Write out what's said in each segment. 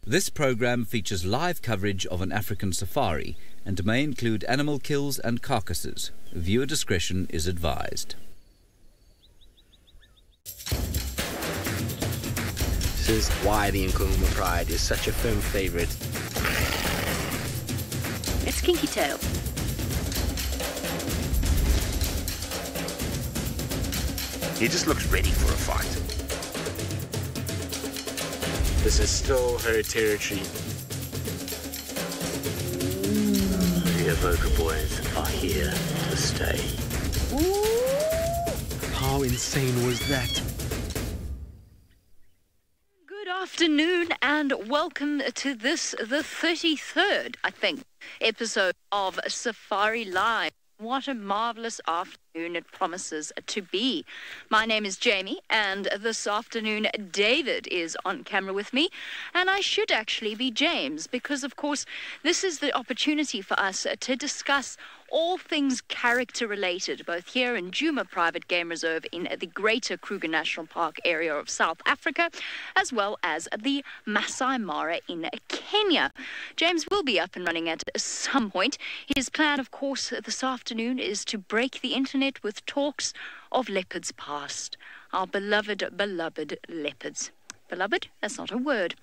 This program features live coverage of an African safari and may include animal kills and carcasses. Viewer discretion is advised. This is why the Niconico Pride is such a firm favourite. It's Kinky Tail. He just looks ready for a fight. This is still her territory. The Evoker boys are here to stay. Ooh. How insane was that? Good afternoon and welcome to this, the 33rd, I think, episode of Safari Live. What a marvellous afternoon it promises to be. My name is Jamie, and this afternoon David is on camera with me, and I should actually be James, because of course this is the opportunity for us to discuss all things character related, both here in Djuma Private Game Reserve in the Greater Kruger National Park area of South Africa, as well as the Masai Mara in Kenya. James will be up and running at some point. His plan, of course, this afternoon is to break the internet with talks of leopards past. Our beloved leopards. Beloved? That's not a word.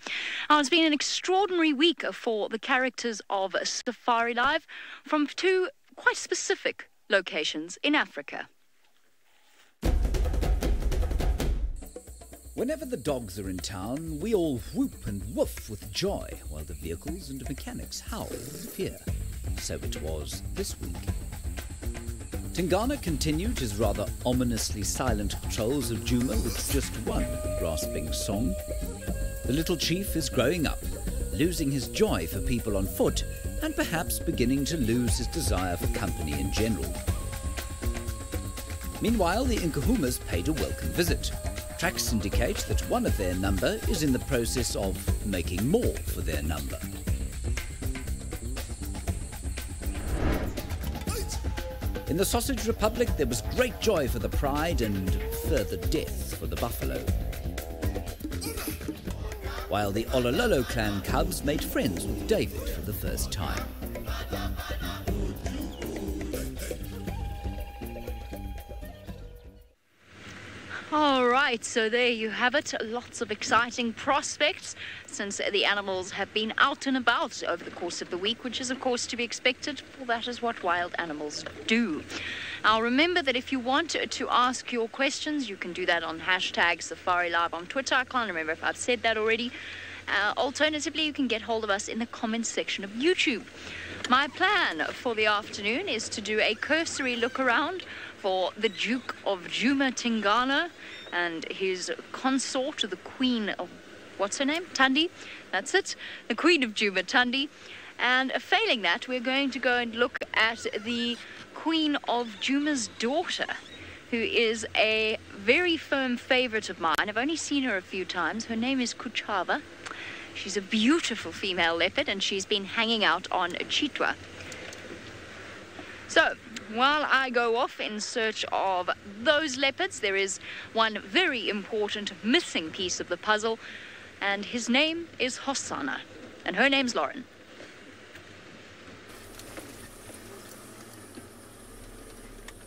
It's been an extraordinary week for the characters of Safari Live from two quite specific locations in Africa. Whenever the dogs are in town, we all whoop and woof with joy, while the vehicles and mechanics howl with fear. So it was this week. Tingana continued his rather ominously silent patrols of Djuma with just one grasping song. The little chief is growing up, losing his joy for people on foot, and perhaps beginning to lose his desire for company in general. Meanwhile, the Nkuhumas paid a welcome visit. Tracks indicate that one of their number is in the process of making more for their number. In the Sausage Republic, there was great joy for the pride and further death for the buffalo. While the Olololo clan cubs made friends with David for the first time. All right, so there you have it. Lots of exciting prospects since the animals have been out and about over the course of the week, which is, of course, to be expected. Well, that is what wild animals do. Now, remember that if you want to ask your questions, you can do that on hashtag SafariLive on Twitter. I can't remember if I've said that already. Alternatively, you can get hold of us in the comments section of YouTube. My plan for the afternoon is to do a cursory look around for the Duke of Djuma Tingana and his consort, the Queen of, what's her name? Tundi? That's it. The Queen of Djuma, Tundi. And failing that, we're going to go and look at the Queen of Djuma's daughter, who is a very firm favourite of mine. I've only seen her a few times. Her name is Kuchava. She's a beautiful female leopard, and she's been hanging out on Chitwa. So, while I go off in search of those leopards, there is one very important missing piece of the puzzle, and his name is Hosanna, and her name's Lauren.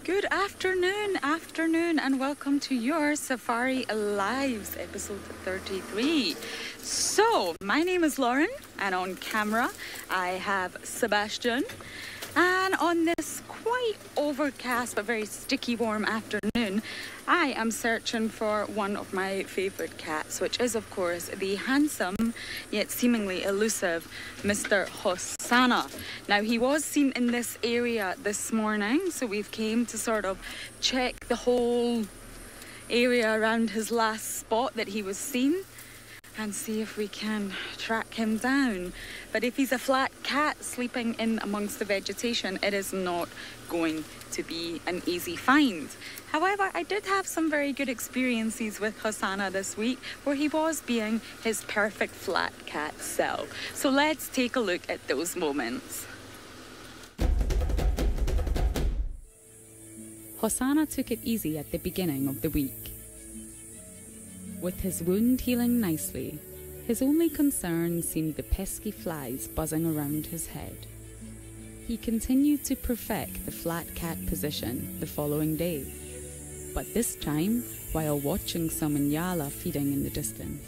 Good afternoon, and welcome to your Safari Lives, episode 33. So, my name is Lauren, and on camera I have Sebastian. And on this quite overcast but very sticky warm afternoon, I am searching for one of my favourite cats, which is of course the handsome yet seemingly elusive Mr. Hosanna. Now, he was seen in this area this morning, so we've came to sort of check the whole area around his last spot that he was seen and see if we can track him down. But if he's a flat cat sleeping in amongst the vegetation, it is not going to be an easy find. However, I did have some very good experiences with Hosanna this week, where he was being his perfect flat cat self. So let's take a look at those moments. Hosanna took it easy at the beginning of the week. With his wound healing nicely, His only concern seemed the pesky flies buzzing around his head. He continued to perfect the flat cat position the following day, but this time while watching some Inyala feeding in the distance.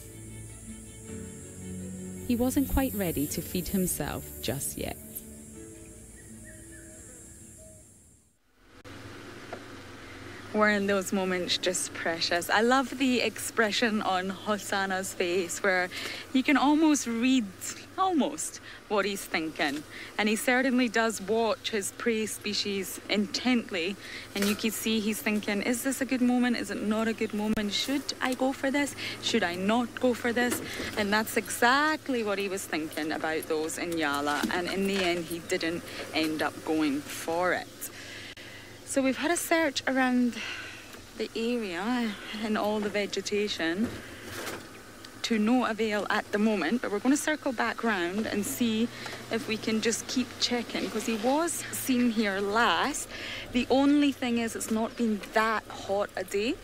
He wasn't quite ready to feed himself just yet. Weren't those moments just precious? I love the expression on Hosanna's face where you can almost read what he's thinking. And he certainly does watch his prey species intently. And you can see he's thinking, is this a good moment? Is it not a good moment? Should I go for this? Should I not go for this? And that's exactly what he was thinking about those Inyala. And in the end, he didn't end up going for it. So we've had a search around the area and all the vegetation to no avail at the moment, but we're going to circle back round and see if we can just keep checking, because he was seen here last. The only thing is it's not been that hot a day,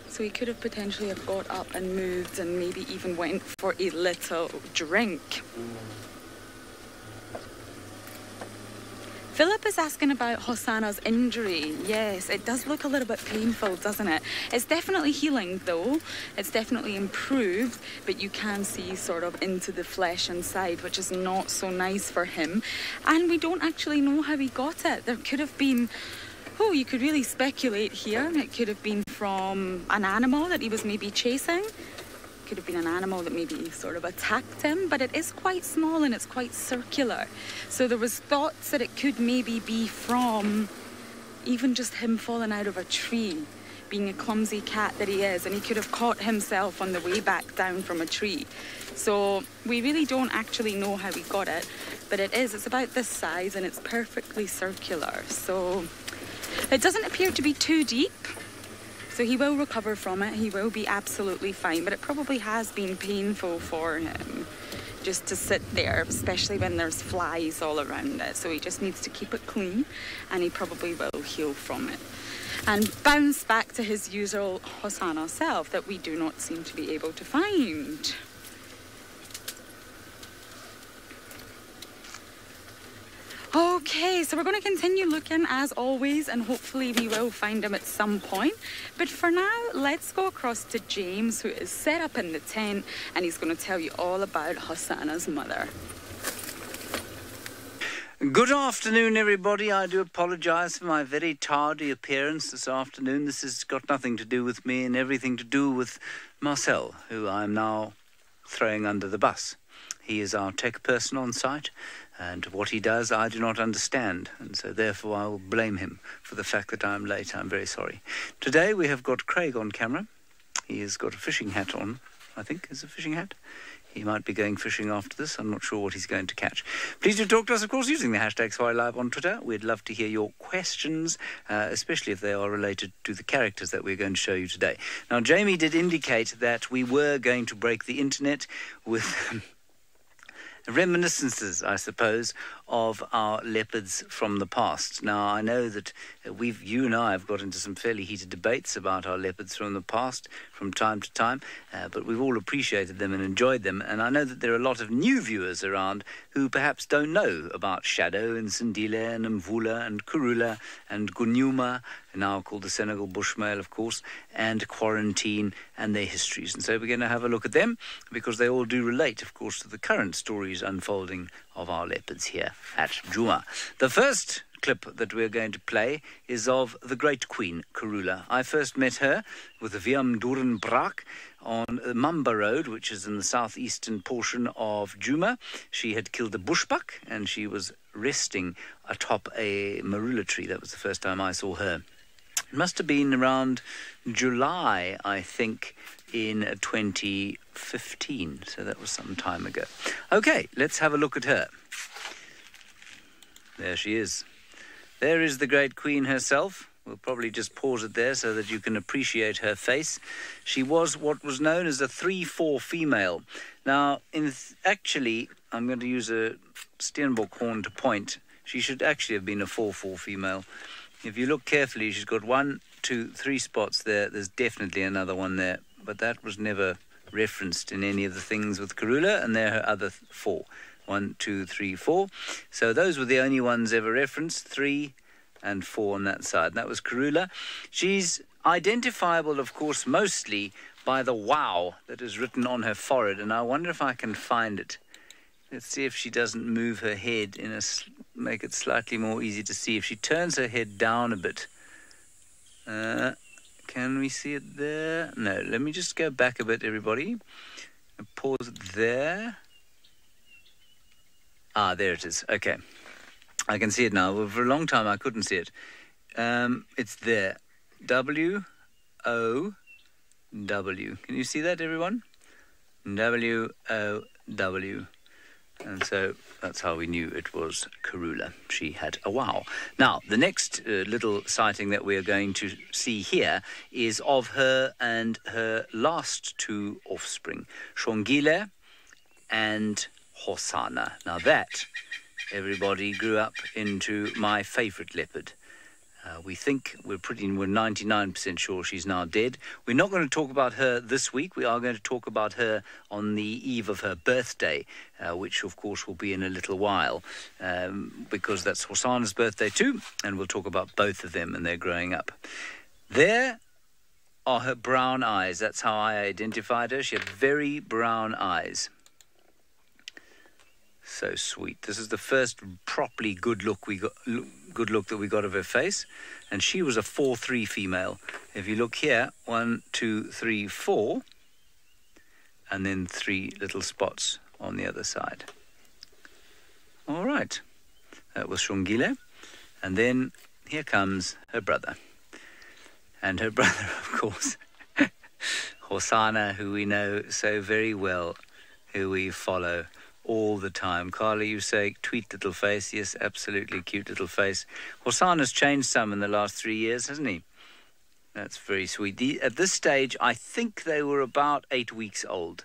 so he could have potentially have got up and moved and maybe even went for a little drink. Philip is asking about Hosanna's injury. Yes, it does look a little bit painful, doesn't it? It's definitely healing though. It's definitely improved, but you can see sort of into the flesh inside, which is not so nice for him. And we don't actually know how he got it. There could have been, you could really speculate here. It could have been from an animal that he was maybe chasing. Could have been an animal that maybe sort of attacked him, but it is quite small and it's quite circular. So there was thoughts that it could maybe be from even just him falling out of a tree, being a clumsy cat that he is, and he could have caught himself on the way back down from a tree. So we really don't actually know how he got it, but it's about this size and it's perfectly circular. So it doesn't appear to be too deep. So he will recover from it, he will be absolutely fine, but it probably has been painful for him just to sit there, especially when there's flies all around it. So he just needs to keep it clean and he probably will heal from it and bounce back to his usual Hosanna self that we do not seem to be able to find. Okay, so we're going to continue looking as always, and hopefully we will find him at some point. But for now, let's go across to James, who is set up in the tent, and he's going to tell you all about Hosanna's mother. Good afternoon, everybody. I do apologise for my very tardy appearance this afternoon. This has got nothing to do with me and everything to do with Marcel, who I'm now throwing under the bus. He is our tech person on site, and what he does I do not understand, and so therefore I will blame him for the fact that I'm late. I'm very sorry. Today we have got Craig on camera. He has got a fishing hat on, I think is a fishing hat. He might be going fishing after this. I'm not sure what he's going to catch. Please do talk to us, of course, using the hashtag SafariLive on Twitter. We'd love to hear your questions, especially if they are related to the characters that we're going to show you today. Now, Jamie did indicate that we were going to break the internet with reminiscences, I suppose, of our leopards from the past. Now, I know that you and I have got into some fairly heated debates about our leopards from the past from time to time, but we've all appreciated them and enjoyed them. And I know that there are a lot of new viewers around who perhaps don't know about Shadow and Sindile and Mvula and Kurula and Gunyuma, now called the Senegal Bushmail, of course, and Quarantine and their histories. And so we're going to have a look at them because they all do relate, of course, to the current stories unfolding of our leopards here at Djuma. The first clip that we're going to play is of the great queen, Kurula. I first met her with the Viam Duren Brak on Mamba Road, which is in the southeastern portion of Djuma. She had killed a bushbuck and she was resting atop a marula tree. That was the first time I saw her. It must have been around July, I think, in 2015. So that was some time ago. Okay, let's have a look at her. There she is. There is the great queen herself. We'll probably just pause it there so that you can appreciate her face. She was what was known as a 3-4 female. Now, actually, I'm going to use a Steenbok horn to point. She should actually have been a 4-4 female. If you look carefully, she's got 1, 2, 3 spots there. There's definitely another one there, but that was never referenced in any of the things with Karula, and there are her other 4. 1, 2, 3, 4. So those were the only ones ever referenced, 3 and 4 on that side. And that was Karula. She's identifiable, of course, mostly by the wow that is written on her forehead, and I wonder if I can find it. Let's see if she doesn't move her head make it slightly more easy to see. If she turns her head down a bit. Can we see it there? No, let me just go back a bit, everybody. And pause it there. Ah, there it is. Okay. I can see it now. Well, for a long time I couldn't see it. It's there. W-O-W. Can you see that, everyone? W-O-W. And so that's how we knew it was Karula. She had a wow. Now, the next little sighting that we are going to see here is of her and her last 2 offspring, Shongile and Hosana. Now that, everybody, grew up into my favourite leopard. We're 99% sure she's now dead. We're not going to talk about her this week. We are going to talk about her on the eve of her birthday, which, of course, will be in a little while, because that's Hosana's birthday too, and we'll talk about both of them and their growing up. There are her brown eyes. That's how I identified her. She had very brown eyes. So sweet. This is the first properly good look that we got of her face, and she was a 4-3 female. If you look here, 1, 2, 3, 4, and then 3 little spots on the other side. All right, that was Shongile, and then here comes her brother, and her brother, of course, Hosana, who we know so very well, who we follow all the time. Carly, you say, tweet little face. Yes, absolutely, cute little face. Hosana's changed some in the last 3 years, hasn't he? That's very sweet. At this stage, I think they were about 8 weeks old.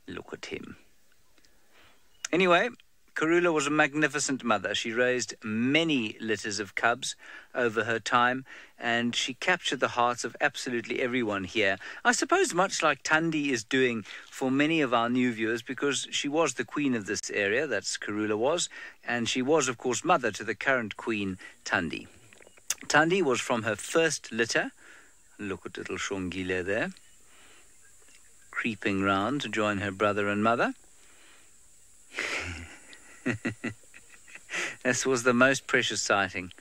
Look at him. Anyway, Karula was a magnificent mother. She raised many litters of cubs over her time, and she captured the hearts of absolutely everyone here. I suppose much like Tandi is doing for many of our new viewers, because she was the queen of this area, that's Karula was, and she was, of course, mother to the current queen, Tandi. Tandi was from her first litter. Look at little Shongile there, creeping round to join her brother and mother. This was the most precious sighting.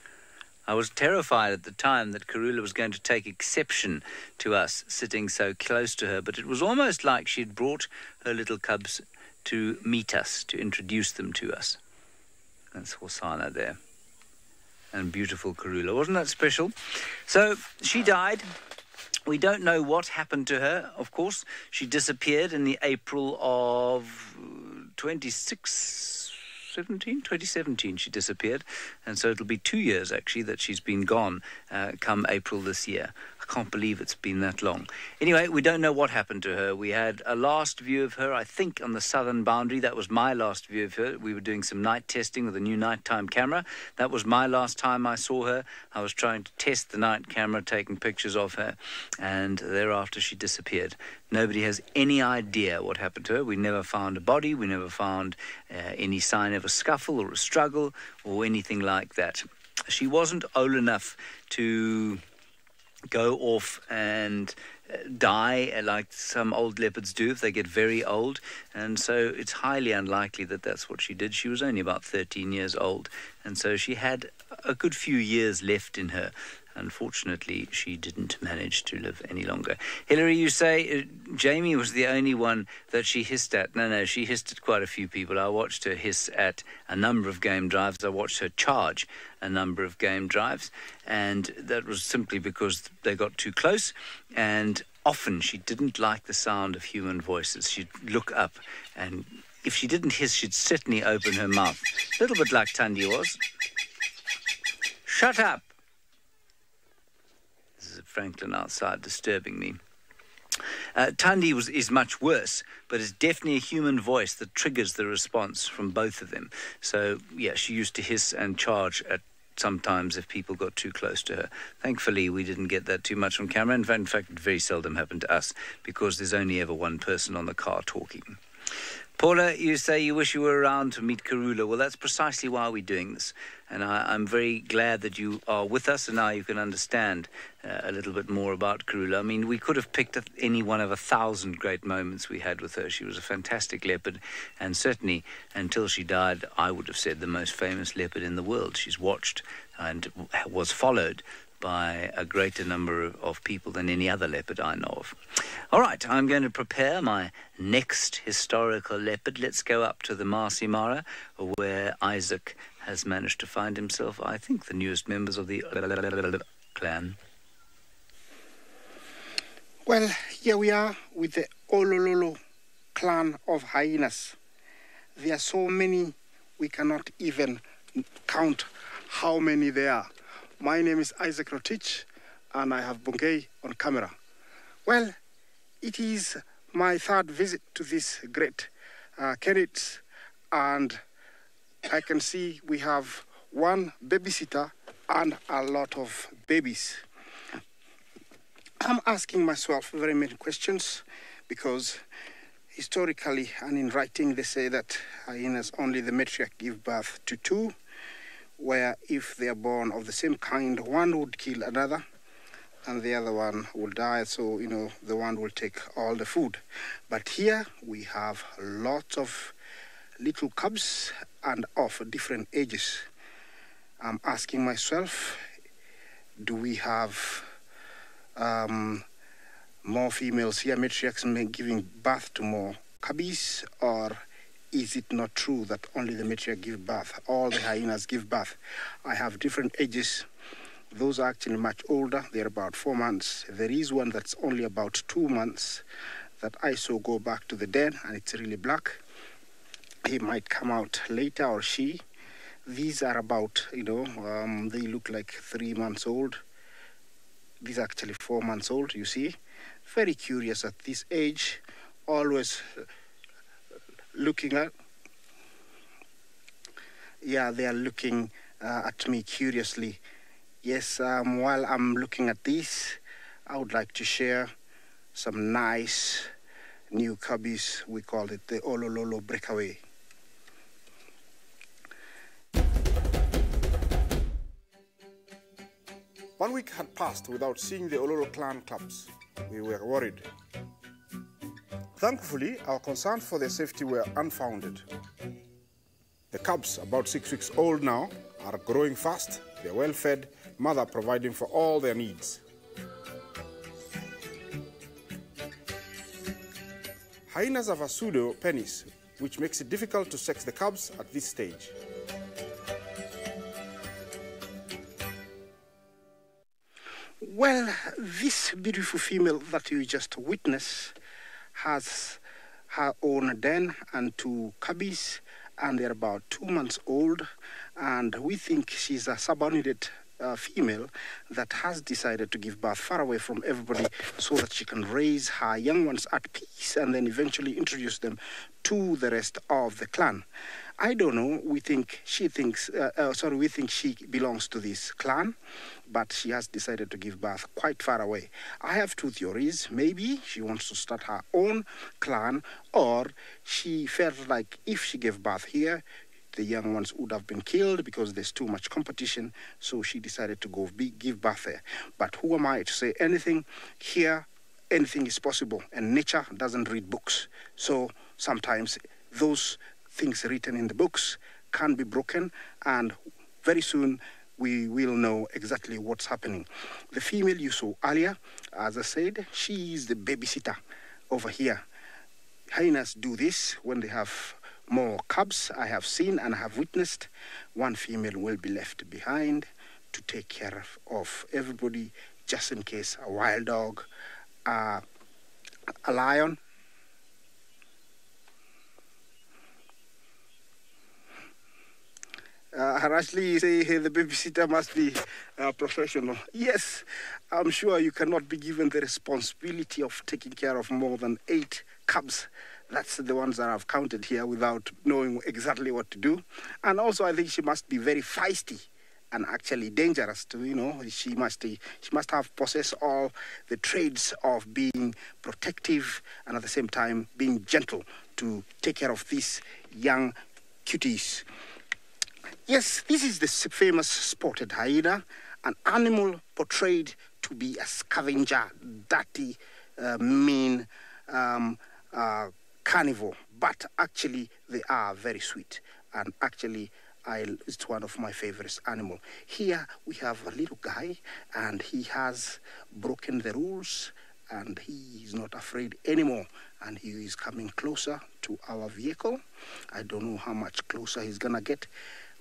I was terrified at the time that Karula was going to take exception to us sitting so close to her, but it was almost like she'd brought her little cubs to meet us, to introduce them to us. That's Hosana there. And beautiful Karula. Wasn't that special? So she died. We don't know what happened to her, of course. She disappeared in the April of 2017 she disappeared, and so it'll be 2 years actually that she's been gone come April this year. I can't believe it's been that long. Anyway, we don't know what happened to her. We had a last view of her, I think, on the southern boundary. That was my last view of her. We were doing some night testing with a new nighttime camera. That was my last time I saw her. I was trying to test the night camera, taking pictures of her, and thereafter she disappeared. Nobody has any idea what happened to her. We never found a body. We never found any sign of a scuffle or a struggle or anything like that. She wasn't old enough to go off and die like some old leopards do if they get very old, and so it's highly unlikely that that's what she did. She was only about 13 years old, and so she had a good few years left in her. Unfortunately, she didn't manage to live any longer. Hilary, you say Jamie was the only one that she hissed at. No, she hissed at quite a few people. I watched her hiss at a number of game drives. I watched her charge a number of game drives, and that was simply because they got too close, and often she didn't like the sound of human voices. She'd look up, and if she didn't hiss, she'd certainly open her mouth. A little bit like Tandi was. Shut up! Franklin outside disturbing me. Tandi is much worse, but it's definitely a human voice that triggers the response from both of them. So, yeah, she used to hiss and charge at sometimes if people got too close to her. Thankfully, we didn't get that too much on camera. In fact, it very seldom happened to us because there's only ever one person on the car talking. Paula, you say you wish you were around to meet Karula. Well, that's precisely why we're doing this. And I'm very glad that you are with us, and now you can understand a little bit more about Karula. I mean, we could have picked any one of 1,000 great moments we had with her. She was a fantastic leopard, and certainly, until she died, I would have said the most famous leopard in the world. She's watched and was followed by a greater number of people than any other leopard I know of. All right, I'm going to prepare my next historical leopard. Let's go up to the Marsi Mara, where Isaac has managed to find himself, I think, the newest members of the clan. Well, here we are with the Olololo clan of hyenas. There are so many, we cannot even count how many there are. My name is Isaac Rotich, and I have Bungay on camera. Well, it is my third visit to this great Kenneth, and I can see we have one babysitter and a lot of babies. I'm asking myself very many questions because historically and in writing they say that hyenas only the matriarch give birth to two, where if they are born of the same kind, one would kill another and the other one will die, so, the one will take all the food. But here we have lots of little cubs and of different ages. I'm asking myself, do we have more females here, matriarchs giving birth to more cubbies, or is it not true that only the matriarch give birth? All the hyenas give birth. I have different ages. Those are actually much older. They're about 4 months. There is one that's only about 2 months that I saw go back to the den, and it's really black. He might come out later, or she. These are about, they look like 3 months old. These are actually 4 months old, you see. Very curious at this age, always looking at, they are looking at me curiously. Yes, while I'm looking at this, I would like to share some nice new cubbies. We call it the Olololo breakaway. One week had passed without seeing the Ololo clan cubs. We were worried. Thankfully, our concerns for their safety were unfounded. The cubs, about 6 weeks old now, are growing fast. They're well fed, mother providing for all their needs. Hyenas have a pseudo penis, which makes it difficult to sex the cubs at this stage. Well, this beautiful female that you just witnessed has her own den and 2 cubbies, and they're about 2 months old, and we think she's a subordinate female that has decided to give birth far away from everybody so that she can raise her young ones at peace and then eventually introduce them to the rest of the clan. I don't know, we think she belongs to this clan, but she has decided to give birth quite far away. I have 2 theories. Maybe she wants to start her own clan, or she felt like if she gave birth here, the young ones would have been killed because there's too much competition, so she decided to go give birth there. But who am I to say anything? Here, anything is possible, and nature doesn't read books. So sometimes those things written in the books can be broken, and very soon we will know exactly what's happening. The female you saw earlier, as I said, she is the babysitter over here. Hyenas do this when they have more cubs. I have seen and have witnessed. One female will be left behind to take care of everybody, just in case a wild dog, a lion, Ashley, you say, hey, the babysitter must be professional. Yes, I'm sure you cannot be given the responsibility of taking care of more than 8 cubs. That's the ones that I've counted here without knowing exactly what to do. And also, I think she must be very feisty and actually dangerous to, she must have possessed all the traits of being protective and at the same time being gentle to take care of these young cuties. Yes, this is the famous spotted hyena, an animal portrayed to be a scavenger, dirty, mean, carnivore, but actually they are very sweet, and actually it's one of my favorite animals. Here we have a little guy, and he has broken the rules, and he is not afraid anymore, and he is coming closer to our vehicle. I don't know how much closer he's gonna get.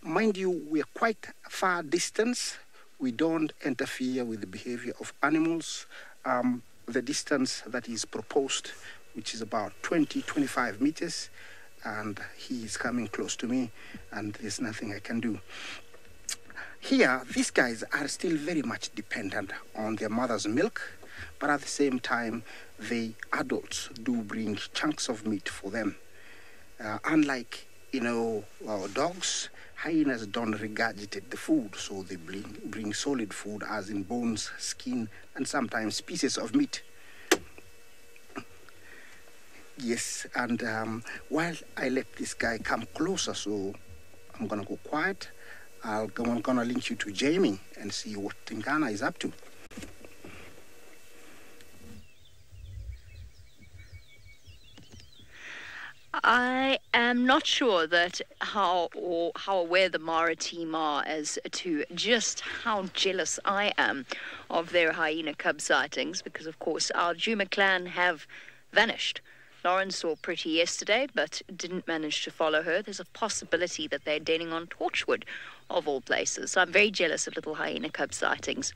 Mind you, we are quite far distance. We don't interfere with the behavior of animals. The distance that is proposed, which is about 20-25 meters, and he is coming close to me, and there's nothing I can do. Here, these guys are still very much dependent on their mother's milk, but at the same time, the adults do bring chunks of meat for them. Unlike, dogs, hyenas don't regurgitate the food, so they bring solid food, as in bones, skin, and sometimes pieces of meat. Yes, and while I let this guy come closer, so I'm going to go quiet, I'm going to link you to Jamie and see what Tingana is up to. I am not sure that how aware the Mara team are as to just how jealous I am of their hyena cub sightings, because of course our Djuma clan have vanished. Lauren saw Pretty yesterday, but didn't manage to follow her. There's a possibility that they're denning on Torchwood, of all places. So I'm very jealous of little hyena cub sightings.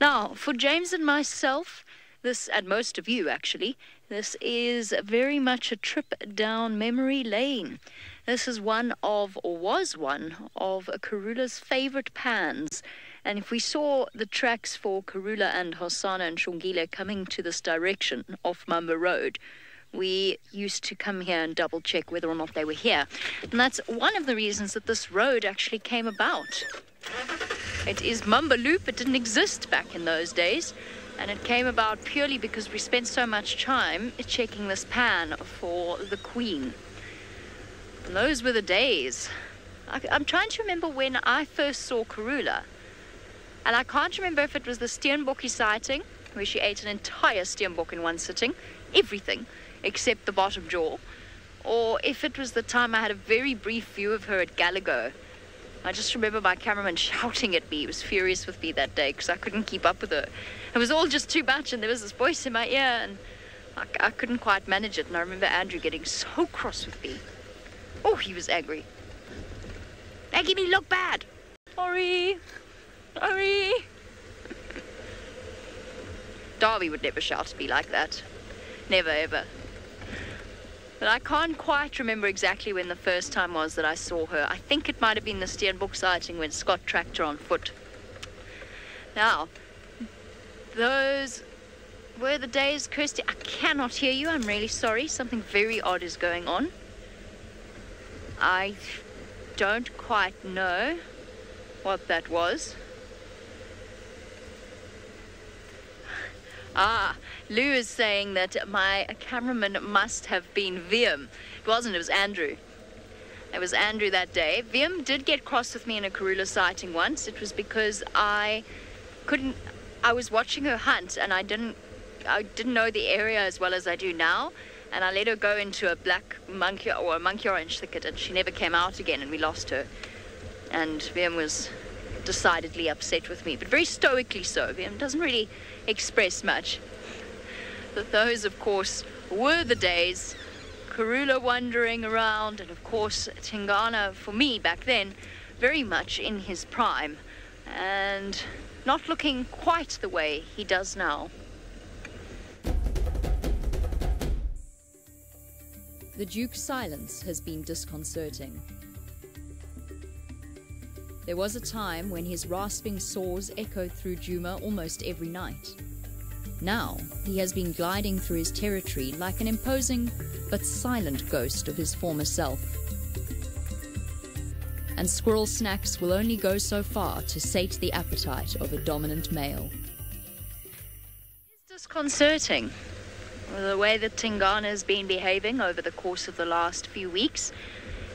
Now, for James and myself, this, and most of you actually, this is very much a trip down memory lane. This is was one of Karula's favorite pans. And if we saw the tracks for Karula and Hosanna and Shongile coming to this direction off Mamba Road, we used to come here and double check whether or not they were here. And that's one of the reasons that this road actually came about. It is Mamba Loop. It didn't exist back in those days. And it came about purely because we spent so much time checking this pan for the Queen. And those were the days. I'm trying to remember when I first saw Karula. And I can't remember if it was the Steenbokkie sighting, where she ate an entire Steenbok in one sitting. Everything except the bottom jaw, or if it was the time I had a very brief view of her at Gallagher. I just remember my cameraman shouting at me. He was furious with me that day because I couldn't keep up with her. It was all just too much, and there was this voice in my ear, and I couldn't quite manage it. And I remember Andrew getting so cross with me. Oh, he was angry. Making me look bad. Sorry. Darby would never shout at me like that. Never, ever. But I can't quite remember exactly when the first time was that I saw her. I think it might have been the Steenbok sighting when Scott tracked her on foot. Now, those were the days, Kirsty. I cannot hear you. I'm really sorry. Something very odd is going on. I don't quite know what that was. Lou is saying that my cameraman must have been Wiem. It wasn't, it was Andrew. It was Andrew that day. Wiem did get cross with me in a Karula sighting once. It was because I was watching her hunt, and I didn't know the area as well as I do now, and I let her go into a black monkey or a monkey orange thicket, and she never came out again, and we lost her. And Wiem was decidedly upset with me, but very stoically so. Wiem doesn't really express much. But those, of course, were the days. Karula wandering around, and of course Tingana, for me back then, very much in his prime, and not looking quite the way he does now. The Duke's silence has been disconcerting. There was a time when his rasping saws echoed through Djuma almost every night. Now, he has been gliding through his territory like an imposing but silent ghost of his former self. and squirrel snacks will only go so far to sate the appetite of a dominant male. It's disconcerting the way that Tingana has been behaving over the course of the last few weeks.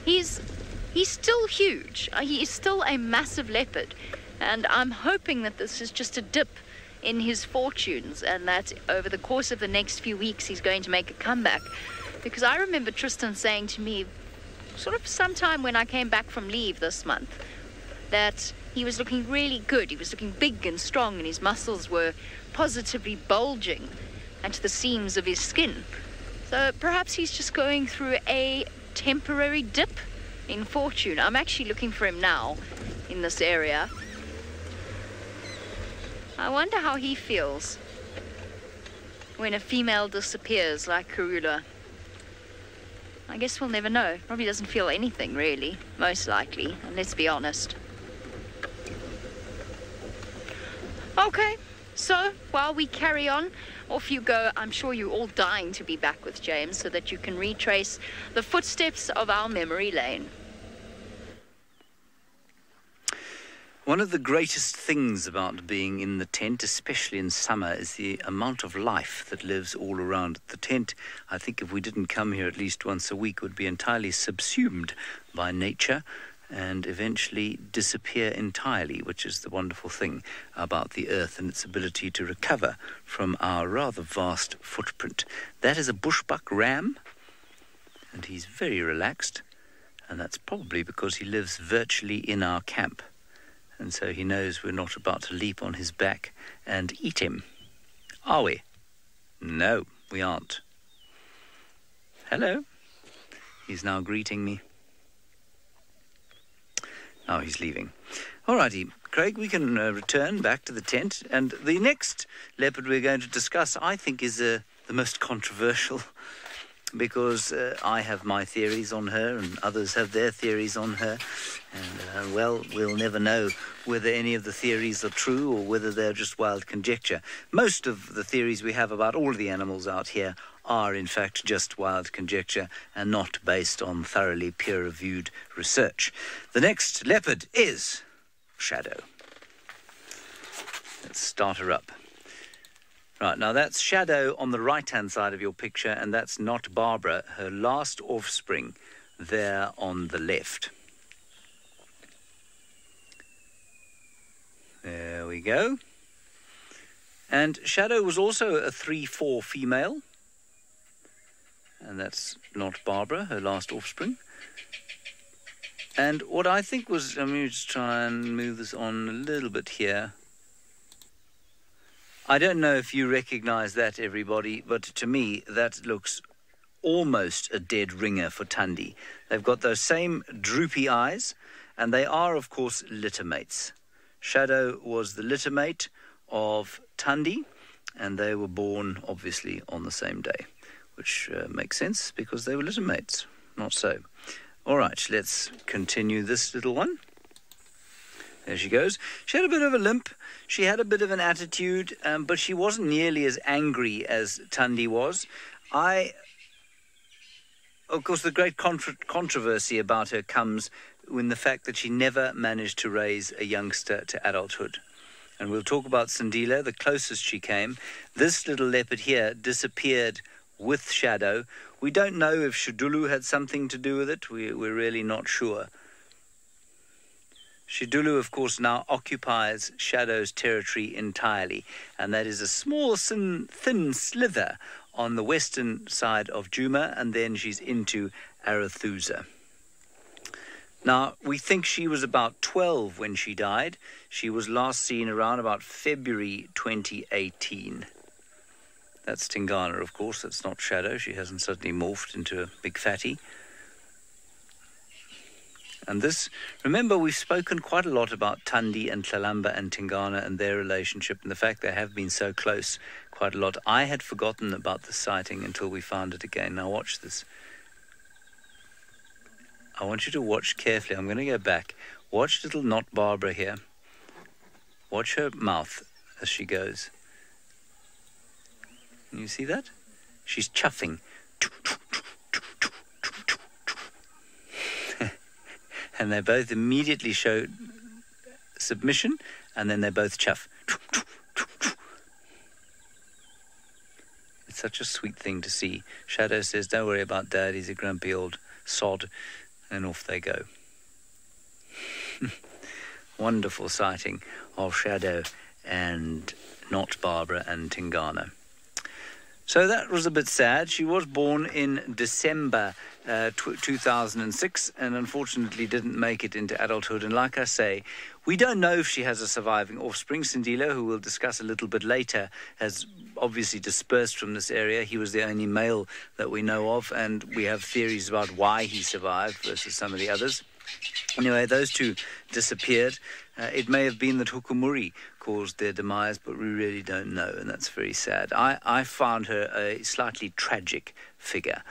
He's still huge. He is still a massive leopard, and I'm hoping that this is just a dip in his fortunes and that over the course of the next few weeks he's going to make a comeback. Because I remember Tristan saying to me sort of sometime when I came back from leave this month that he was looking really good. He was looking big and strong, and his muscles were positively bulging at the seams of his skin. So perhaps he's just going through a temporary dip in fortune. I'm actually looking for him now in this area. I wonder how he feels when a female disappears like Karula. I guess we'll never know. Probably doesn't feel anything, really, most likely, and let's be honest. Okay, so while we carry on, off you go. I'm sure you're all dying to be back with James so that you can retrace the footsteps of our memory lane. One of the greatest things about being in the tent, especially in summer, is the amount of life that lives all around the tent. I think if we didn't come here at least once a week, would be entirely subsumed by nature and eventually disappear entirely, which is the wonderful thing about the earth and its ability to recover from our rather vast footprint. That is a bushbuck ram, and he's very relaxed, and that's probably because he lives virtually in our camp. And so he knows we're not about to leap on his back and eat him. Are we? No, we aren't. Hello. He's now greeting me. Oh, he's leaving. All righty, Craig, we can return back to the tent. And the next leopard we're going to discuss, I think, is the most controversial, because I have my theories on her and others have their theories on her. And, well, we'll never know whether any of the theories are true or whether they're just wild conjecture. Most of the theories we have about all of the animals out here are, in fact, just wild conjecture and not based on thoroughly peer-reviewed research. The next leopard is Shadow. Let's start her up. Right, now that's Shadow on the right-hand side of your picture, and that's not Barbara, her last offspring, there on the left. There we go. And Shadow was also a 3-4 female, and that's not Barbara, her last offspring. And what I think was, let me just try and move this on a little bit here. I don't know if you recognise that, everybody, but to me that looks almost a dead ringer for Tundi. They've got those same droopy eyes, and they are, of course, litter mates. Shadow was the litter mate of Tundi, and they were born, obviously, on the same day, which makes sense because they were litter mates. Not so. All right, let's continue this little one. There she goes. She had a bit of a limp. She had a bit of an attitude, but she wasn't nearly as angry as Tundi was. Of course, the great controversy about her comes in the fact that she never managed to raise a youngster to adulthood. And we'll talk about Sandila, the closest she came. This little leopard here disappeared with Shadow. We don't know if Shidulu had something to do with it. We're really not sure. Shidulu, of course, now occupies Shadow's territory entirely, and that is a small, thin slither on the western side of Djuma, and then she's into Arathusa. Now, we think she was about 12 when she died. She was last seen around about February 2018. That's Tingana, of course. That's not Shadow. She hasn't suddenly morphed into a big fatty. And this, remember, we've spoken quite a lot about Tundi and Tlalamba and Tingana and their relationship and the fact they have been so close quite a lot. I had forgotten about the sighting until we found it again. Now watch this. I want you to watch carefully. I'm going to go back. Watch little Not Barbara here. Watch her mouth as she goes. Can you see that? She's chuffing. and they both immediately show submission, and then they both chuff. It's such a sweet thing to see. Shadow says, "Don't worry about Dad, he's a grumpy old sod," and off they go. Wonderful sighting of Shadow and not Barbara and Tingana. So that was a bit sad. She was born in December 2006 and unfortunately didn't make it into adulthood. And like I say, we don't know if she has a surviving offspring. Sindile, who we'll discuss a little bit later, has obviously dispersed from this area. He was the only male that we know of, and we have theories about why he survived versus some of the others. Anyway, those two disappeared. It may have been that Hukumuri caused their demise, but we really don't know, and that's very sad. I found her a slightly tragic figure.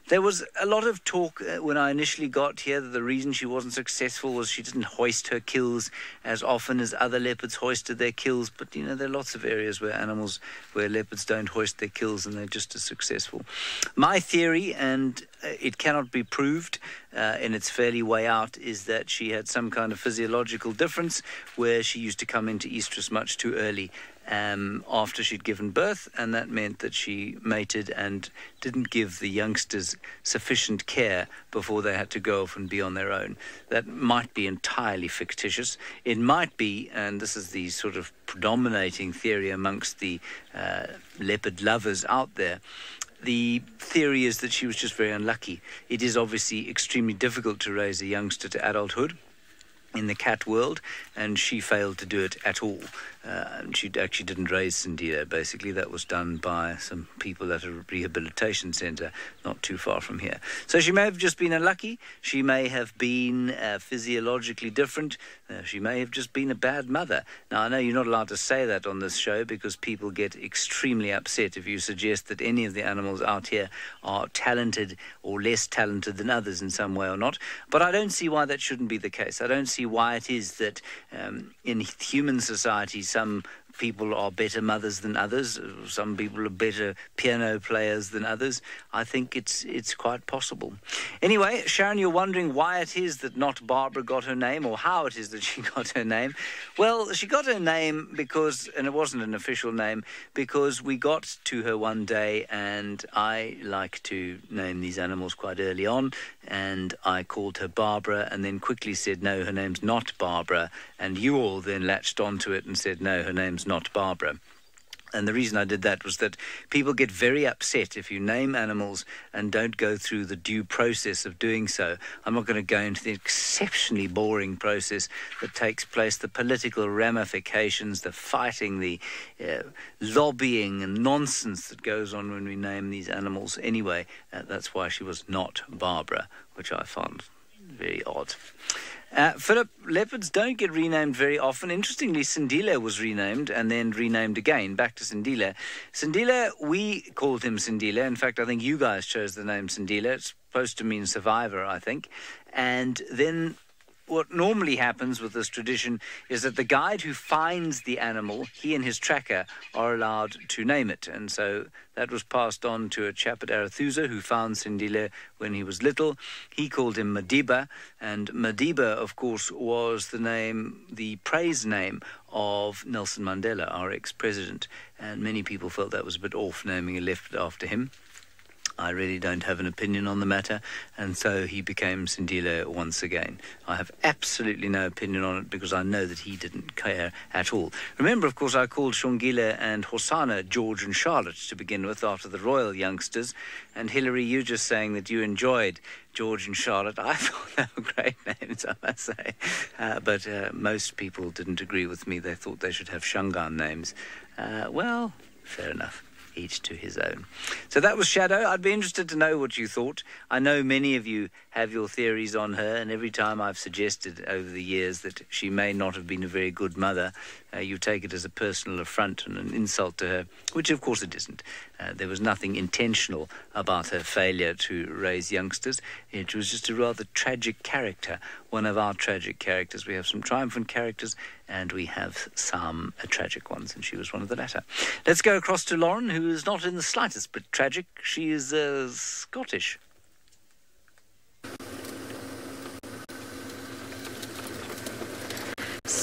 There was a lot of talk when I initially got here that the reason she wasn't successful was she didn't hoist her kills as often as other leopards hoisted their kills, but you know, there are lots of areas where leopards don't hoist their kills and they're just as successful. My theory, and it cannot be proved in its fairly way out, is that she had some kind of physiological difference where she used to come into estrus much too early after she'd given birth, and that meant that she mated and didn't give the youngsters sufficient care before they had to go off and be on their own. That might be entirely fictitious. It might be, and this is the sort of predominating theory amongst the leopard lovers out there, the theory is that she was just very unlucky. It is obviously extremely difficult to raise a youngster to adulthood in the cat world, and she failed to do it at all. She actually didn't raise Sindile. Basically, that was done by some people at a rehabilitation centre not too far from here. So she may have just been unlucky. She may have been physiologically different. She may have just been a bad mother. Now, I know you're not allowed to say that on this show because people get extremely upset if you suggest that any of the animals out here are talented or less talented than others in some way or not. But I don't see why that shouldn't be the case. I don't see why it is that in human society some people are better mothers than others, some people are better piano players than others. I think it's quite possible. Anyway, Sharon, you're wondering why it is that not Barbara got her name, or how it is that she got her name. Well, she got her name because, and it wasn't an official name, because we got to her one day, and I like to name these animals quite early on, and I called her Barbara and then quickly said, no, her name's not Barbara, and you all then latched onto it and said, no, her name's not Barbara. And the reason I did that was that people get very upset if you name animals and don't go through the due process of doing so. I'm not going to go into the exceptionally boring process that takes place, the political ramifications, the fighting, the lobbying and nonsense that goes on when we name these animals. Anyway, that's why she was not Barbara, which I found very odd. Philip, leopards don't get renamed very often. Interestingly, Sindile was renamed and then renamed again. Back to Sindile. Sindile, we called him Sindile. In fact, I think you guys chose the name Sindile. It's supposed to mean survivor, I think. And then what normally happens with this tradition is that the guide who finds the animal, he and his tracker, are allowed to name it. And so that was passed on to a chap at Arathusa who found Sindile when he was little. He called him Madiba, and Madiba, of course, was the name, the praise name of Nelson Mandela, our ex-president. And many people felt that was a bit off, naming a leopard after him. I really don't have an opinion on the matter, and so he became Sindile once again. I have absolutely no opinion on it because I know that he didn't care at all. Remember, of course, I called Shongile and Hosanna George and Charlotte to begin with after the royal youngsters, and Hilary, you just saying that you enjoyed George and Charlotte. I thought they were great names, I must say, but most people didn't agree with me. They thought they should have Shangaan names. Well, fair enough. Each to his own. So that was Shadow. I'd be interested to know what you thought. I know many of you have your theories on her, and every time I've suggested over the years that she may not have been a very good mother, you take it as a personal affront and an insult to her, which of course it isn't. There was nothing intentional about her failure to raise youngsters. It was just a rather tragic character, one of our tragic characters. We have some triumphant characters and we have some tragic ones, and she was one of the latter. Let's go across to Lauren, who is not in the slightest bit tragic. She is Scottish.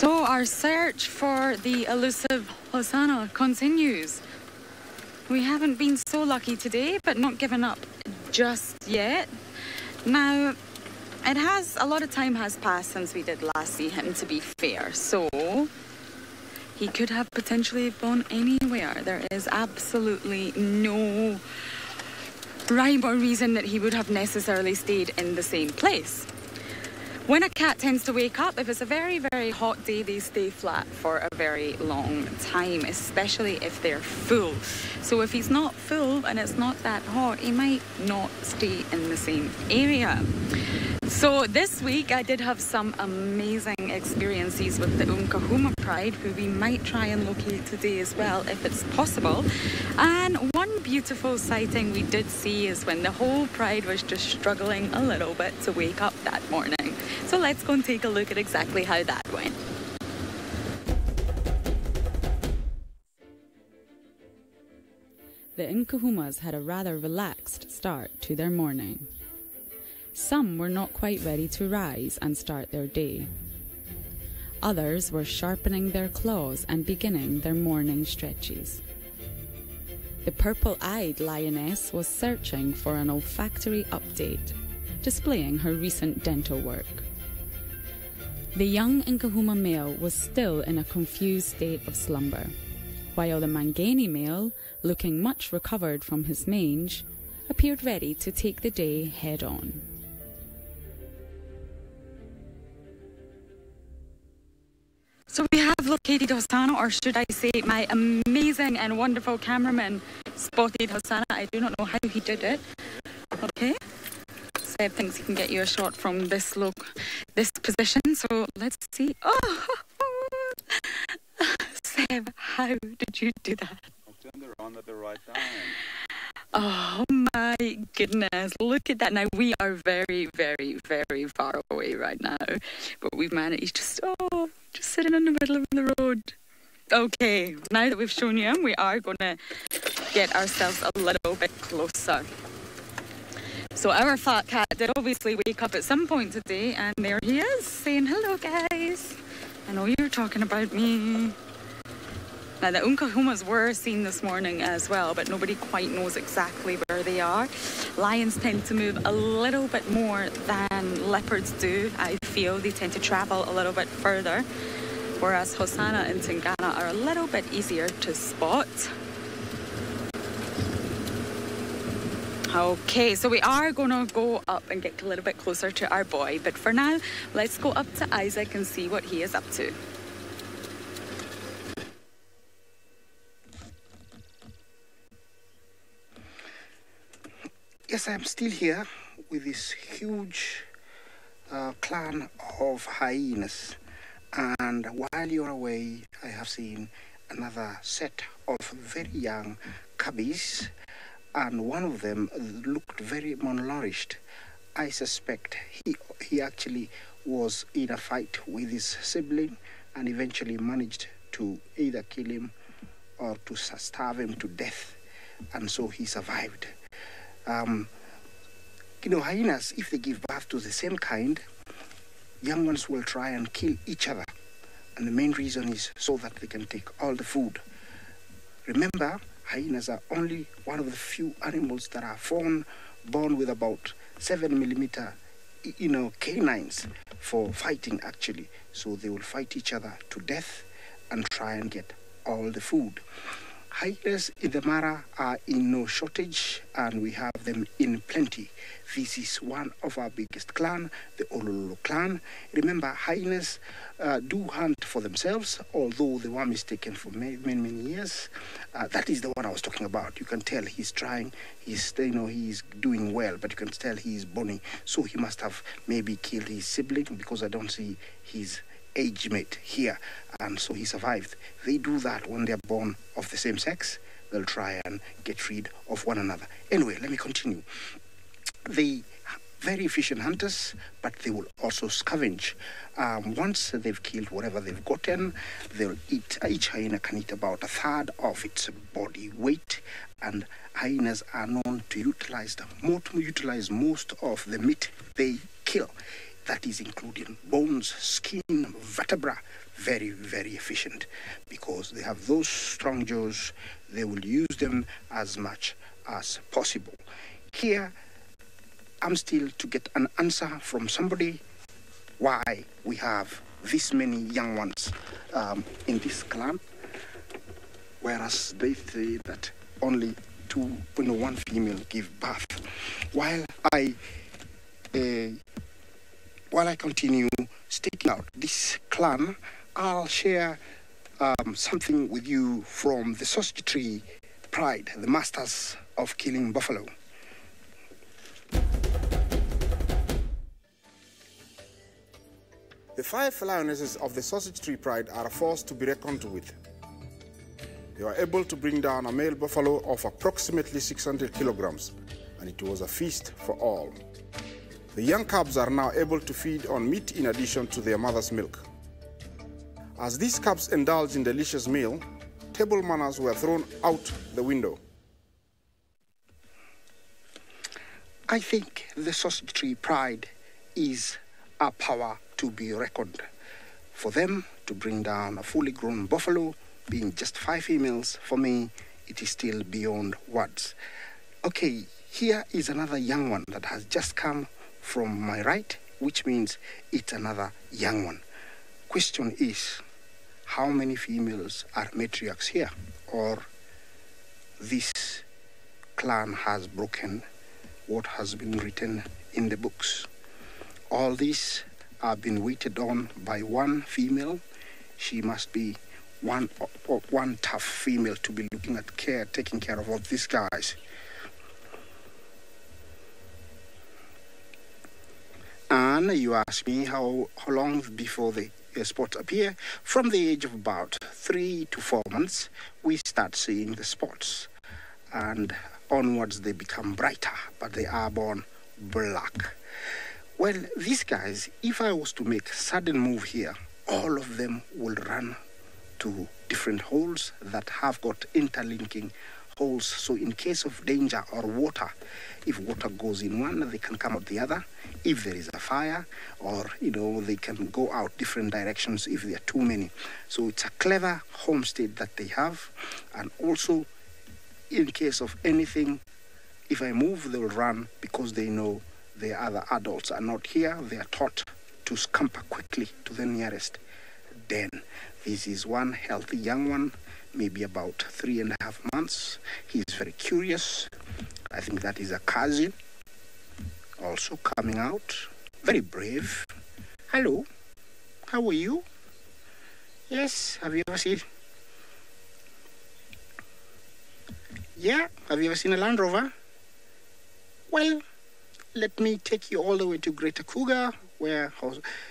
So our search for the elusive Hosanna continues. We haven't been so lucky today, but not given up just yet. Now, a lot of time has passed since we did last see him, to be fair, so he could have potentially gone anywhere. There is absolutely no rhyme or reason that he would have necessarily stayed in the same place. When a cat tends to wake up, if it's a very, very hot day, they stay flat for a very long time, especially if they're full. So if he's not full and it's not that hot, he might not stay in the same area. So this week I did have some amazing experiences with the Nkahuma Pride, who we might try and locate today as well if it's possible. And one beautiful sighting we did see is when the whole pride was just struggling a little bit to wake up that morning. So let's go and take a look at exactly how that went. The Nkahumas had a rather relaxed start to their morning. Some were not quite ready to rise and start their day. Others were sharpening their claws and beginning their morning stretches. The purple-eyed lioness was searching for an olfactory update, displaying her recent dental work. The young Nkahuma male was still in a confused state of slumber, while the Mangani male, looking much recovered from his mange, appeared ready to take the day head-on. So we have located Hosanna, or should I say my amazing and wonderful cameraman spotted Hosanna. I do not know how he did it. Okay. Seb thinks he can get you a shot from this position. So let's see. Oh, Seb, how did you do that? I turned around at the right time. Oh my goodness, look at that. Now we are very, very, very far away right now, but we've managed to just sitting in the middle of the road. Okay, now that we've shown you him, we are going to get ourselves a little bit closer. So our fat cat did obviously wake up at some point today, and there he is saying, hello guys, I know you're talking about me. Now, the Nkahumas were seen this morning as well, but nobody quite knows exactly where they are. Lions tend to move a little bit more than leopards do, I feel. They tend to travel a little bit further, whereas Hosanna and Tingana are a little bit easier to spot. Okay, so we are going to go up and get a little bit closer to our boy, but for now, let's go up to Isaac and see what he is up to. Yes, I'm still here with this huge clan of hyenas. And while you're away, I have seen another set of very young cubbies. And one of them looked very malnourished. I suspect he actually was in a fight with his sibling and eventually managed to either kill him or to starve him to death. And so he survived. Hyenas, if they give birth to the same kind, young ones will try and kill each other. And the main reason is so that they can take all the food. Remember, hyenas are only one of the few animals that are born with about 7mm, canines for fighting, actually. So they will fight each other to death and try and get all the food. Hyenas in the Mara are in no shortage, and we have them in plenty. This is one of our biggest clan, the Olololo clan. Remember, hyenas do hunt for themselves, although they were mistaken for many, many, many years. That is the one I was talking about. You can tell he's trying, he's doing well, but you can tell he's bony. So he must have maybe killed his sibling, because I don't see his age mate here, and so he survived. They do that when they're born of the same sex. They'll try and get rid of one another. Anyway, let me continue. They very efficient hunters, but they will also scavenge. Once they've killed whatever they've gotten, they'll eat. Each hyena can eat about a third of its body weight, and hyenas are known to utilize most of the meat they kill. that is including bones, skin, vertebra. Very, very efficient, because they have those strong jaws. They will use them as much as possible. Here, I'm still to get an answer from somebody why we have this many young ones in this clan, whereas they say that only one female give birth. While I continue staking out this clan, I'll share something with you from the Sausage Tree Pride, the masters of killing buffalo. The 5 lionesses of the Sausage Tree Pride are a force to be reckoned with. They were able to bring down a male buffalo of approximately 600 kilograms, and it was a feast for all. The young cubs are now able to feed on meat in addition to their mother's milk. As these cubs indulged in delicious meal, table manners were thrown out the window. I think the Sausage Tree Pride is a power to be reckoned. For them to bring down a fully grown buffalo, being just 5 females, for me, it is still beyond words. Okay, here is another young one that has just come from my right, which means it's another young one. Question is, how many females are matriarchs here? Or this clan has broken what has been written in the books? All these are being waited on by one female. She must be one tough female to be looking at taking care of all these guys. And you ask me how long before the spots appear. From the age of about 3 to 4 months, we start seeing the spots. And onwards they become brighter, but they are born black. Well, these guys, if I was to make a sudden move here, all of them will run to different holes that have got interlinking holes. So in case of danger or water, if water goes in one, they can come out the other. If there is a fire, or, they can go out different directions if there are too many. So it's a clever homestead that they have. And also, in case of anything, if I move, they will run because they know the other adults are not here. They are taught to scamper quickly to the nearest den. This is one healthy young one, maybe about 3.5 months. He's very curious. I think that is a cousin also coming out. Very brave. Hello, how are you? Yes, have you ever seen? Yeah, have you ever seen a Land Rover? Well, let me take you all the way to Greater Cougar, where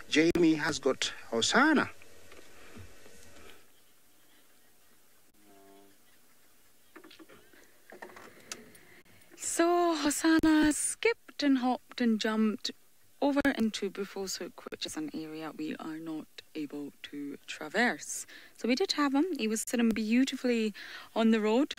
Jamie has got Hosanna. So Hosanna skipped and hopped and jumped over into Bufoshoek, which is an area we are not able to traverse. So we did have him. He was sitting beautifully on the road.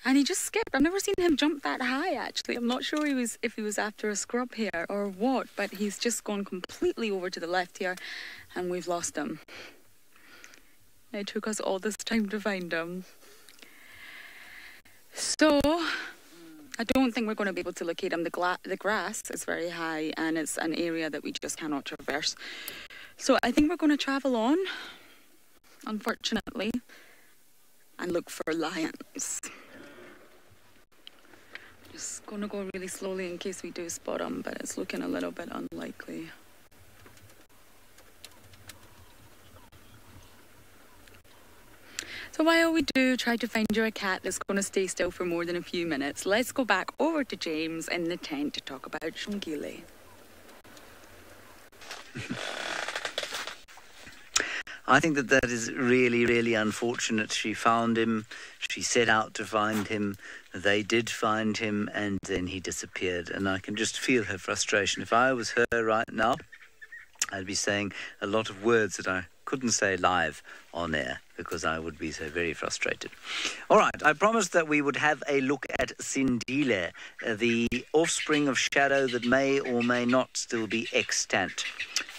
And he just skipped. I've never seen him jump that high, actually. I'm not sure if he was after a scrub here or what, but he's just gone completely over to the left here, and we've lost him. It took us all this time to find him. So, I don't think we're going to be able to locate him. The grass is very high, and it's an area that we just cannot traverse. So, I think we're going to travel on, unfortunately, and look for lions. Just going to go really slowly in case we do spot them, but it's looking a little bit unlikely. So while we do try to find you a cat that's going to stay still for more than a few minutes, let's go back over to James in the tent to talk about Shungile. I think that is really, really unfortunate. She found him, she set out to find him, they did find him, and then he disappeared. And I can just feel her frustration. If I was her right now, I'd be saying a lot of words that I couldn't say live on air. because I would be so very frustrated. All right, I promised that we would have a look at Sindile, the offspring of shadow that may or may not still be extant.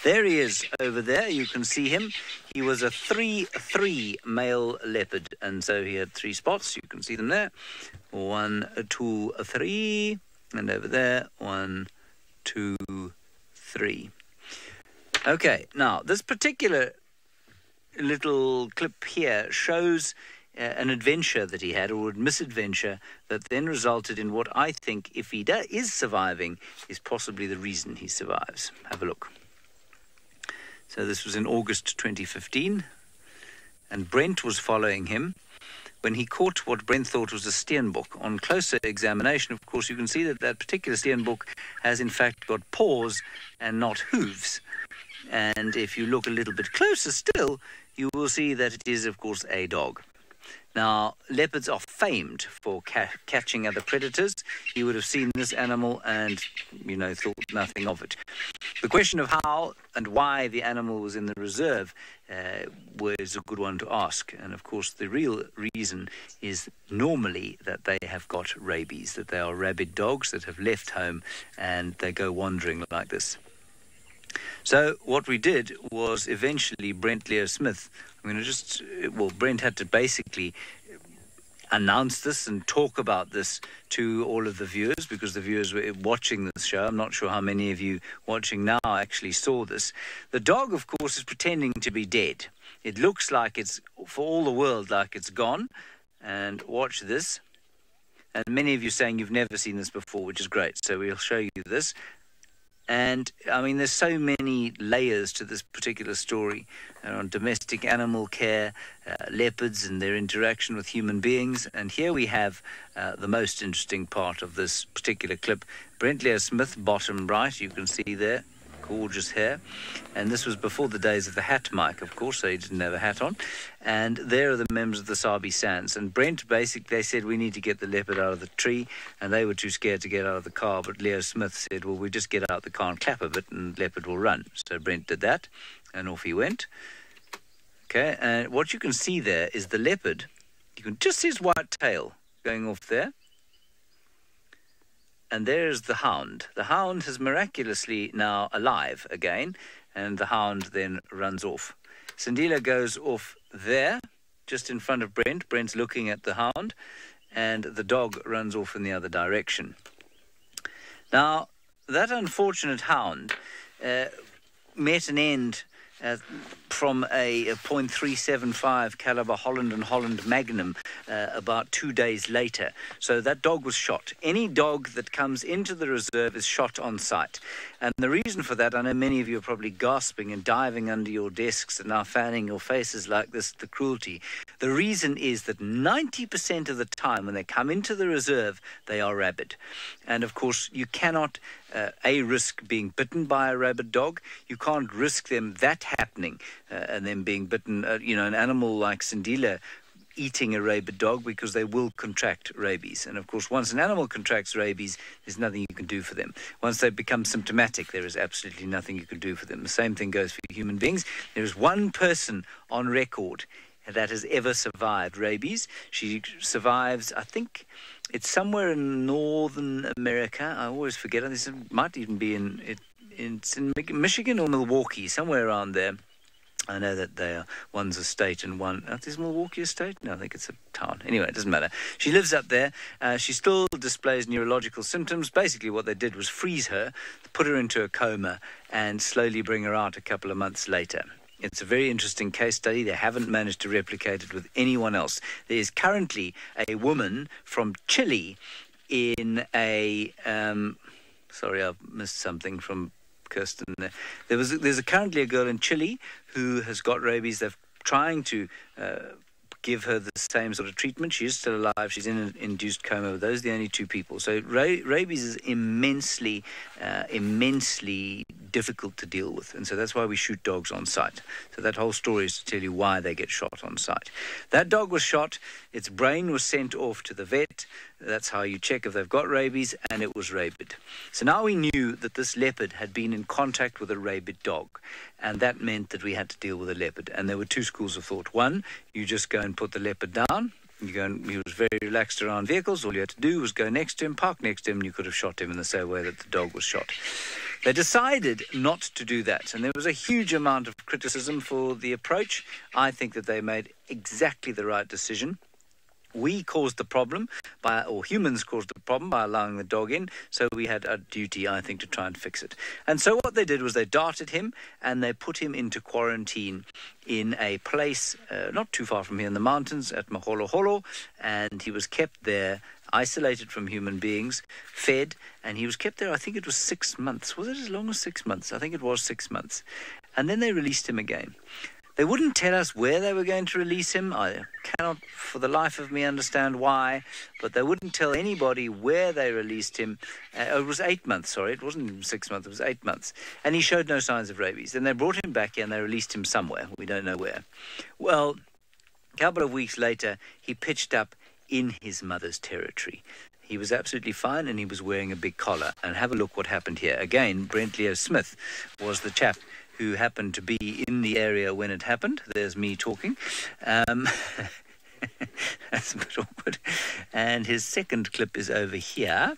There he is over there. You can see him. He was a 3-3 male leopard, and so he had 3 spots. You can see them there. 1, 2, 3, and over there 1, 2, 3. Okay, now this particular little clip here shows an adventure that he had, or a misadventure, that then resulted in what I think, if he is surviving, is possibly the reason he survives. Have a look. So this was in August 2015, and Brent was following him when he caught what Brent thought was a steenbok. On closer examination, of course, you can see that that particular steenbok has in fact got paws and not hooves. And if you look a little bit closer still, you will see that it is, of course, a dog. Now, leopards are famed for catching other predators. You would have seen this animal and, thought nothing of it. The question of how and why the animal was in the reserve was a good one to ask. And, of course, the real reason is normally that they have got rabies, that they are rabid dogs that have left home and they go wandering like this. So what we did was eventually Brent Leo Smith, Brent had to basically announce this and talk about this to all of the viewers, because the viewers were watching this show. I'm not sure how many of you watching now actually saw this. The dog, of course, is pretending to be dead. It looks like it's, for all the world, like it's gone. And watch this. And many of you saying you've never seen this before, which is great. So we'll show you this. And, there's so many layers to this particular story on domestic animal care, leopards and their interaction with human beings. And here we have the most interesting part of this particular clip. Brent Leo Smith, bottom right, you can see there. Gorgeous hair. And this was before the days of the hat mic, of course, so he didn't have a hat on. And there are the members of the Sabi Sands. And Brent, basically, they said, we need to get the leopard out of the tree. And they were too scared to get out of the car. But Leo Smith said, well, we just get out the car and clap a bit and leopard will run. So Brent did that and off he went. Okay, and what you can see there is the leopard. You can just see his white tail going off there. And there's the hound. The hound is miraculously now alive again, and the hound then runs off. Sindile goes off there, just in front of Brent. Brent's looking at the hound, and the dog runs off in the other direction. Now, that unfortunate hound met an end from a .375 caliber Holland & Holland Magnum about 2 days later. So that dog was shot. Any dog that comes into the reserve is shot on sight. And the reason for that, I know many of you are probably gasping and diving under your desks and now fanning your faces like this, the cruelty. The reason is that 90% of the time when they come into the reserve, they are rabid. And of course, you cannot risk being bitten by a rabid dog. You can't risk that happening and then being bitten, an animal like Sindile eating a rabid dog, because they will contract rabies. And of course, once an animal contracts rabies, there's nothing you can do for them. Once they become symptomatic, there is absolutely nothing you can do for them. The same thing goes for human beings. There is one person on record that has ever survived rabies. She survives, I think it's somewhere in Northern America. I always forget. This might even be in Michigan or Milwaukee, somewhere around there. I know that one's a state and one... is Milwaukee a state? No, I think it's a town. Anyway, it doesn't matter. She lives up there. She still displays neurological symptoms. Basically, what they did was freeze her, put her into a coma, and slowly bring her out a couple of months later. It's a very interesting case study. They haven't managed to replicate it with anyone else. There is currently a woman from Chile in a... sorry, I've missed something from Kirsten there. There's currently a girl in Chile who has got rabies. They're trying to give her the same sort of treatment. She is still alive. She's in an induced coma. Those are the only 2 people. So rabies is immensely difficult to deal with. And so that's why we shoot dogs on sight. So that whole story is to tell you why they get shot on sight. That dog was shot. Its brain was sent off to the vet. That's how you check if they've got rabies, and it was rabid. So now we knew that this leopard had been in contact with a rabid dog, and that meant that we had to deal with a leopard. And there were two schools of thought. One, you just go and put the leopard down. He was very relaxed around vehicles. All you had to do was go next to him, park next to him, and you could have shot him in the same way that the dog was shot. They decided not to do that, and there was a huge amount of criticism for the approach. I think that they made exactly the right decision. We caused the problem, or humans caused the problem by allowing the dog in, so we had a duty, I think, to try and fix it. And so what they did was they darted him and they put him into quarantine in a place not too far from here in the mountains at Maholoholo, and he was kept there, isolated from human beings, fed, and he was kept there, I think it was 6 months. Was it as long as 6 months? I think it was 6 months. And then they released him again. They wouldn't tell us where they were going to release him. I cannot for the life of me understand why, but they wouldn't tell anybody where they released him. It was 8 months, sorry. It wasn't even 6 months, it was 8 months. And he showed no signs of rabies. Then they brought him back here and they released him somewhere. We don't know where. Well, a couple of weeks later, he pitched up in his mother's territory. He was absolutely fine and he was wearing a big collar. And have a look what happened here. Again, Brent Leo Smith was the chap who happened to be in the area when it happened. There's me talking. That's a bit awkward. And his second clip is over here.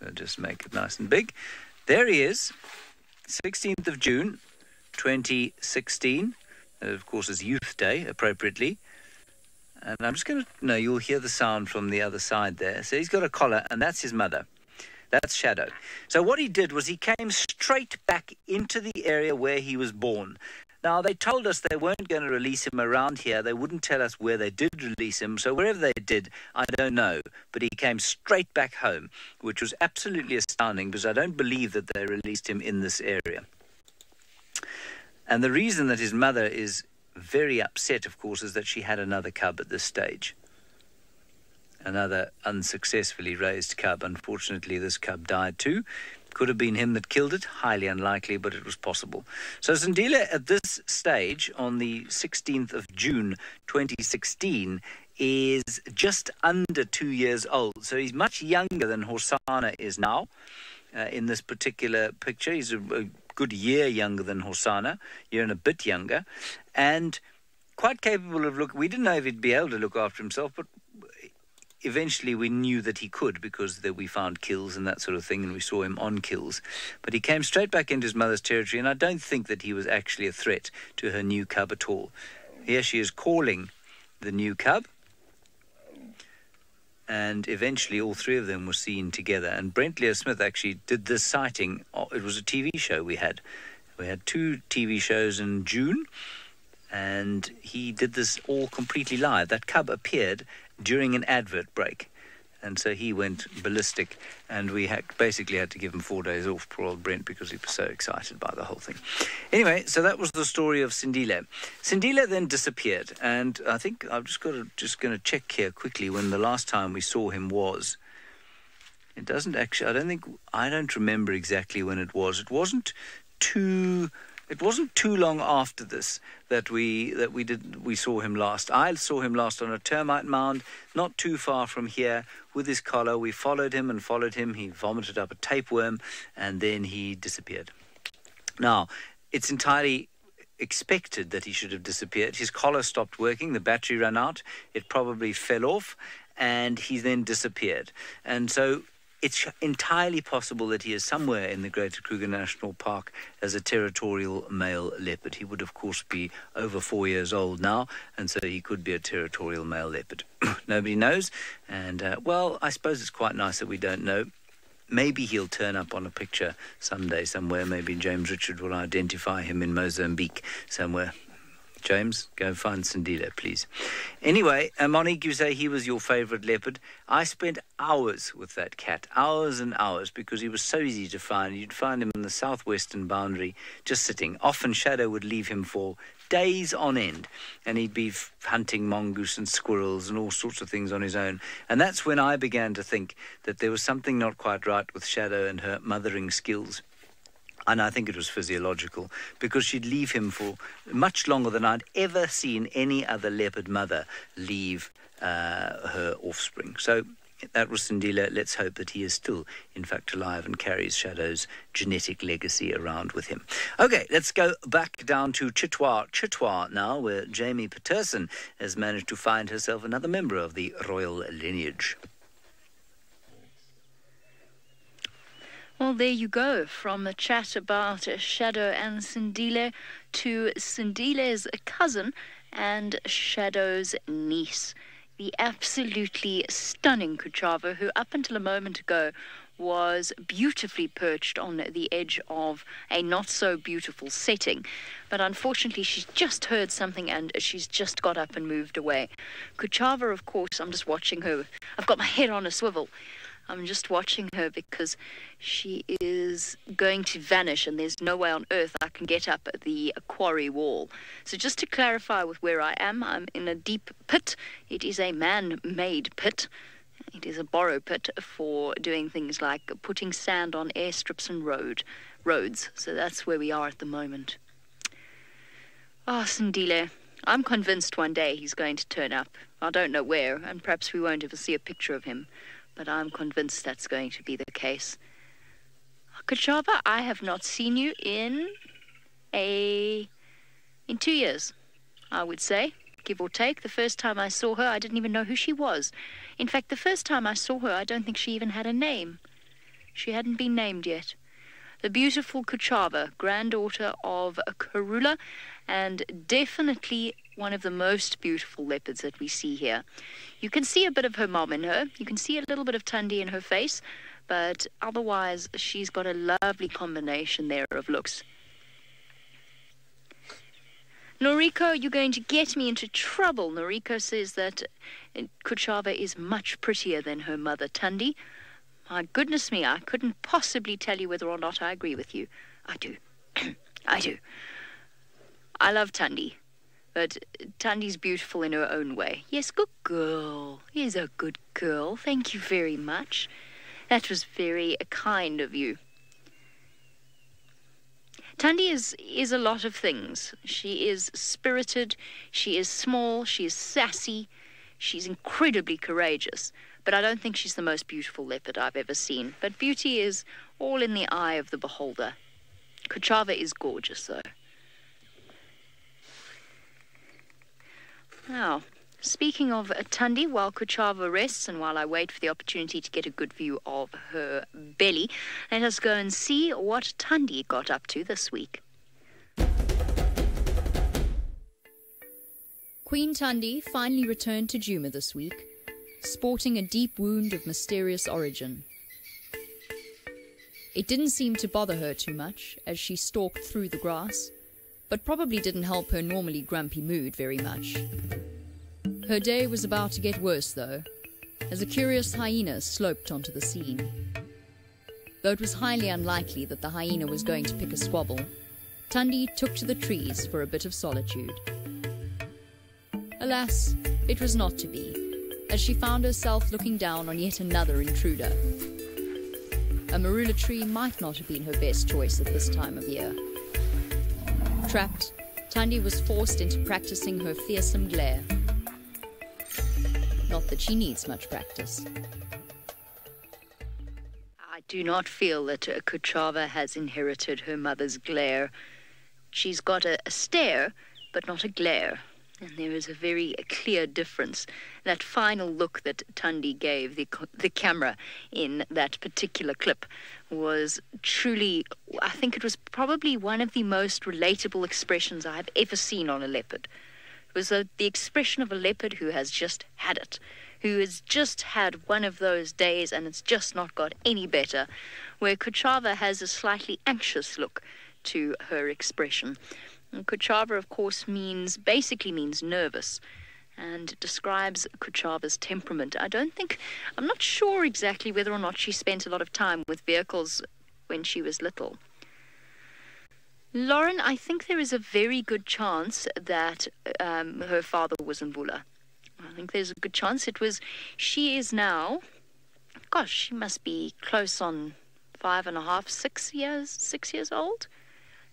I'll just make it nice and big. There he is, 16th of June, 2016. That, of course, is Youth Day, appropriately. And I'm just going to... No, you'll hear the sound from the other side there. So he's got a collar, and that's his mother. That's Shadow. So what he did was he came straight back into the area where he was born. Now, they told us they weren't going to release him around here. They wouldn't tell us where they did release him. So wherever they did, I don't know. But he came straight back home, which was absolutely astounding because I don't believe that they released him in this area. And the reason that his mother is very upset, of course, is that she had another cub at this stage. Another unsuccessfully raised cub. Unfortunately, this cub died too. Could have been him that killed it. Highly unlikely, but it was possible. So Sindile, at this stage, on the 16th of June 2016, is just under 2 years old. So he's much younger than Hosanna is now. In this particular picture, he's a good year younger than Hosanna, year and a bit younger, and quite capable of look. We didn't know if he'd be able to look after himself, but eventually we knew that he could because we found kills and that sort of thing, and we saw him on kills. But he came straight back into his mother's territory, and I don't think that he was actually a threat to her new cub at all. Here she is calling the new cub, and eventually all three of them were seen together. And Brent Leo Smith actually did this sighting. It was a TV show we had. We had 2 TV shows in June, and he did this all completely live. That cub appeared during an advert break, and so he went ballistic, and we basically had to give him 4 days off, poor old Brent, because he was so excited by the whole thing. Anyway, so that was the story of Sindile. Sindile then disappeared, and I think I'm just going to check here quickly when the last time we saw him was. It doesn't actually, I don't remember exactly when it was. It wasn't too long after this that we saw him last. I saw him last on a termite mound, not too far from here, with his collar. We followed him and followed him. He vomited up a tapeworm, and then he disappeared. Now, it's entirely expected that he should have disappeared. His collar stopped working. The battery ran out. It probably fell off, and he then disappeared. And so it's entirely possible that he is somewhere in the Greater Kruger National Park as a territorial male leopard. He would, of course, be over 4 years old now, and so he could be a territorial male leopard. Nobody knows, and, well, I suppose it's quite nice that we don't know. Maybe he'll turn up on a picture someday somewhere. Maybe James Richard will identify him in Mozambique somewhere. James, go find Sindile, please. Anyway, Monique, you say he was your favourite leopard. I spent hours with that cat, hours and hours, because he was so easy to find. You'd find him in the southwestern boundary, just sitting. Often Shadow would leave him for days on end, and he'd be hunting mongoose and squirrels and all sorts of things on his own. And that's when I began to think that there was something not quite right with Shadow and her mothering skills. And I think it was physiological, because she'd leave him for much longer than I'd ever seen any other leopard mother leave her offspring. So that was Sindile. Let's hope that he is still, in fact, alive and carries Shadow's genetic legacy around with him. Okay, let's go back down to Chitwa now, where Jamie Patterson has managed to find herself another member of the royal lineage. Well, there you go. From a chat about Shadow and Sindile to Sindile's cousin and Shadow's niece. The absolutely stunning Kuchava, who up until a moment ago was beautifully perched on the edge of a not-so-beautiful setting. But unfortunately, she's just heard something and she's just got up and moved away. Kuchava, of course, I'm just watching her. I've got my head on a swivel. I'm just watching her because she is going to vanish and there's no way on earth I can get up the quarry wall. So just to clarify with where I am, I'm in a deep pit. It is a man-made pit. It is a borrow pit for doing things like putting sand on airstrips and roads. So that's where we are at the moment. Oh, Sindile, I'm convinced one day he's going to turn up. I don't know where, and perhaps we won't ever see a picture of him. But I'm convinced that's going to be the case. Kuchava, I have not seen you in 2 years, I would say, give or take. The first time I saw her, I didn't even know who she was. In fact, the first time I saw her, I don't think she even had a name. She hadn't been named yet. The beautiful Kuchava, granddaughter of Karula, and definitely one of the most beautiful leopards that we see here. You can see a bit of her mom in her. You can see a little bit of Tundi in her face, but otherwise she's got a lovely combination there of looks. Noriko, you're going to get me into trouble. Noriko says that Kuchava is much prettier than her mother, Tundi. My goodness me, I couldn't possibly tell you whether or not I agree with you. I do. I do. I love Tundi, but Tundi's beautiful in her own way. Yes, good girl. He's a good girl. Thank you very much. That was very kind of you. Tundi is a lot of things. She is spirited, she is small, she is sassy, she's incredibly courageous. But I don't think she's the most beautiful leopard I've ever seen. But beauty is all in the eye of the beholder. Kuchava is gorgeous, though. Now, speaking of Tundi, while Kuchava rests and while I wait for the opportunity to get a good view of her belly, let us go and see what Tundi got up to this week. Queen Tundi finally returned to Djuma this week, sporting a deep wound of mysterious origin. It didn't seem to bother her too much as she stalked through the grass, but probably didn't help her normally grumpy mood very much. Her day was about to get worse, though, as a curious hyena sloped onto the scene. Though it was highly unlikely that the hyena was going to pick a squabble, Tundi took to the trees for a bit of solitude. Alas, it was not to be, as she found herself looking down on yet another intruder. A marula tree might not have been her best choice at this time of year. Trapped, Tundi was forced into practicing her fearsome glare. Not that she needs much practice. I do not feel that Kuchava has inherited her mother's glare. She's got a stare, but not a glare. And there is a very clear difference. That final look that Tundi gave the camera in that particular clip was truly, I think it was probably one of the most relatable expressions I've ever seen on a leopard. It was the expression of a leopard who has just had it, who has just had one of those days and it's just not got any better, where Kuchava has a slightly anxious look to her expression. And Kuchava, of course, basically means nervous and describes Kuchava's temperament. I'm not sure exactly whether or not she spent a lot of time with vehicles when she was little. Lauren, I think there is a very good chance that her father was Mbula. I think there's a good chance she is now, gosh, she must be close on 5.5, 6 years old.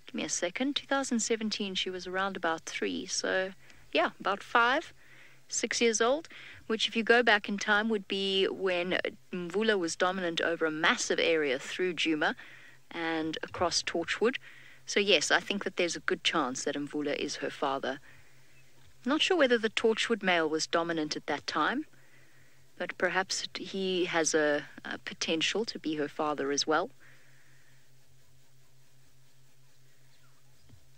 Give me a second. 2017, she was around about 3. So, yeah, about 5, 6 years old, which if you go back in time would be when Mvula was dominant over a massive area through Djuma and across Torchwood. So, yes, I think that there's a good chance that Mvula is her father. Not sure whether the Torchwood male was dominant at that time, but perhaps he has a potential to be her father as well.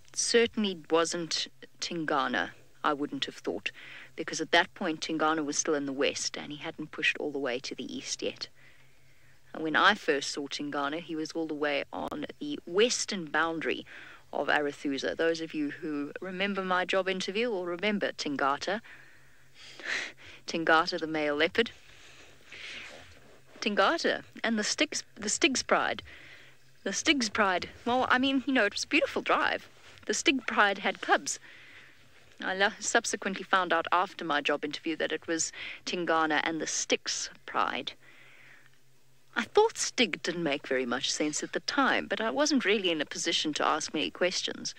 It certainly wasn't Tingana, I wouldn't have thought, because at that point Tingana was still in the west and he hadn't pushed all the way to the east yet. And when I first saw Tingana, he was all the way on the western boundary of Arathusa. Those of you who remember my job interview will remember Tingata. Tingata, the male leopard. Tingata and the Styx Pride. The Styx Pride, well, I mean, you know, it was a beautiful drive. The Styx Pride had cubs. I subsequently found out after my job interview that it was Tingana and the Styx Pride. I thought Stig didn't make very much sense at the time, but I wasn't really in a position to ask many questions.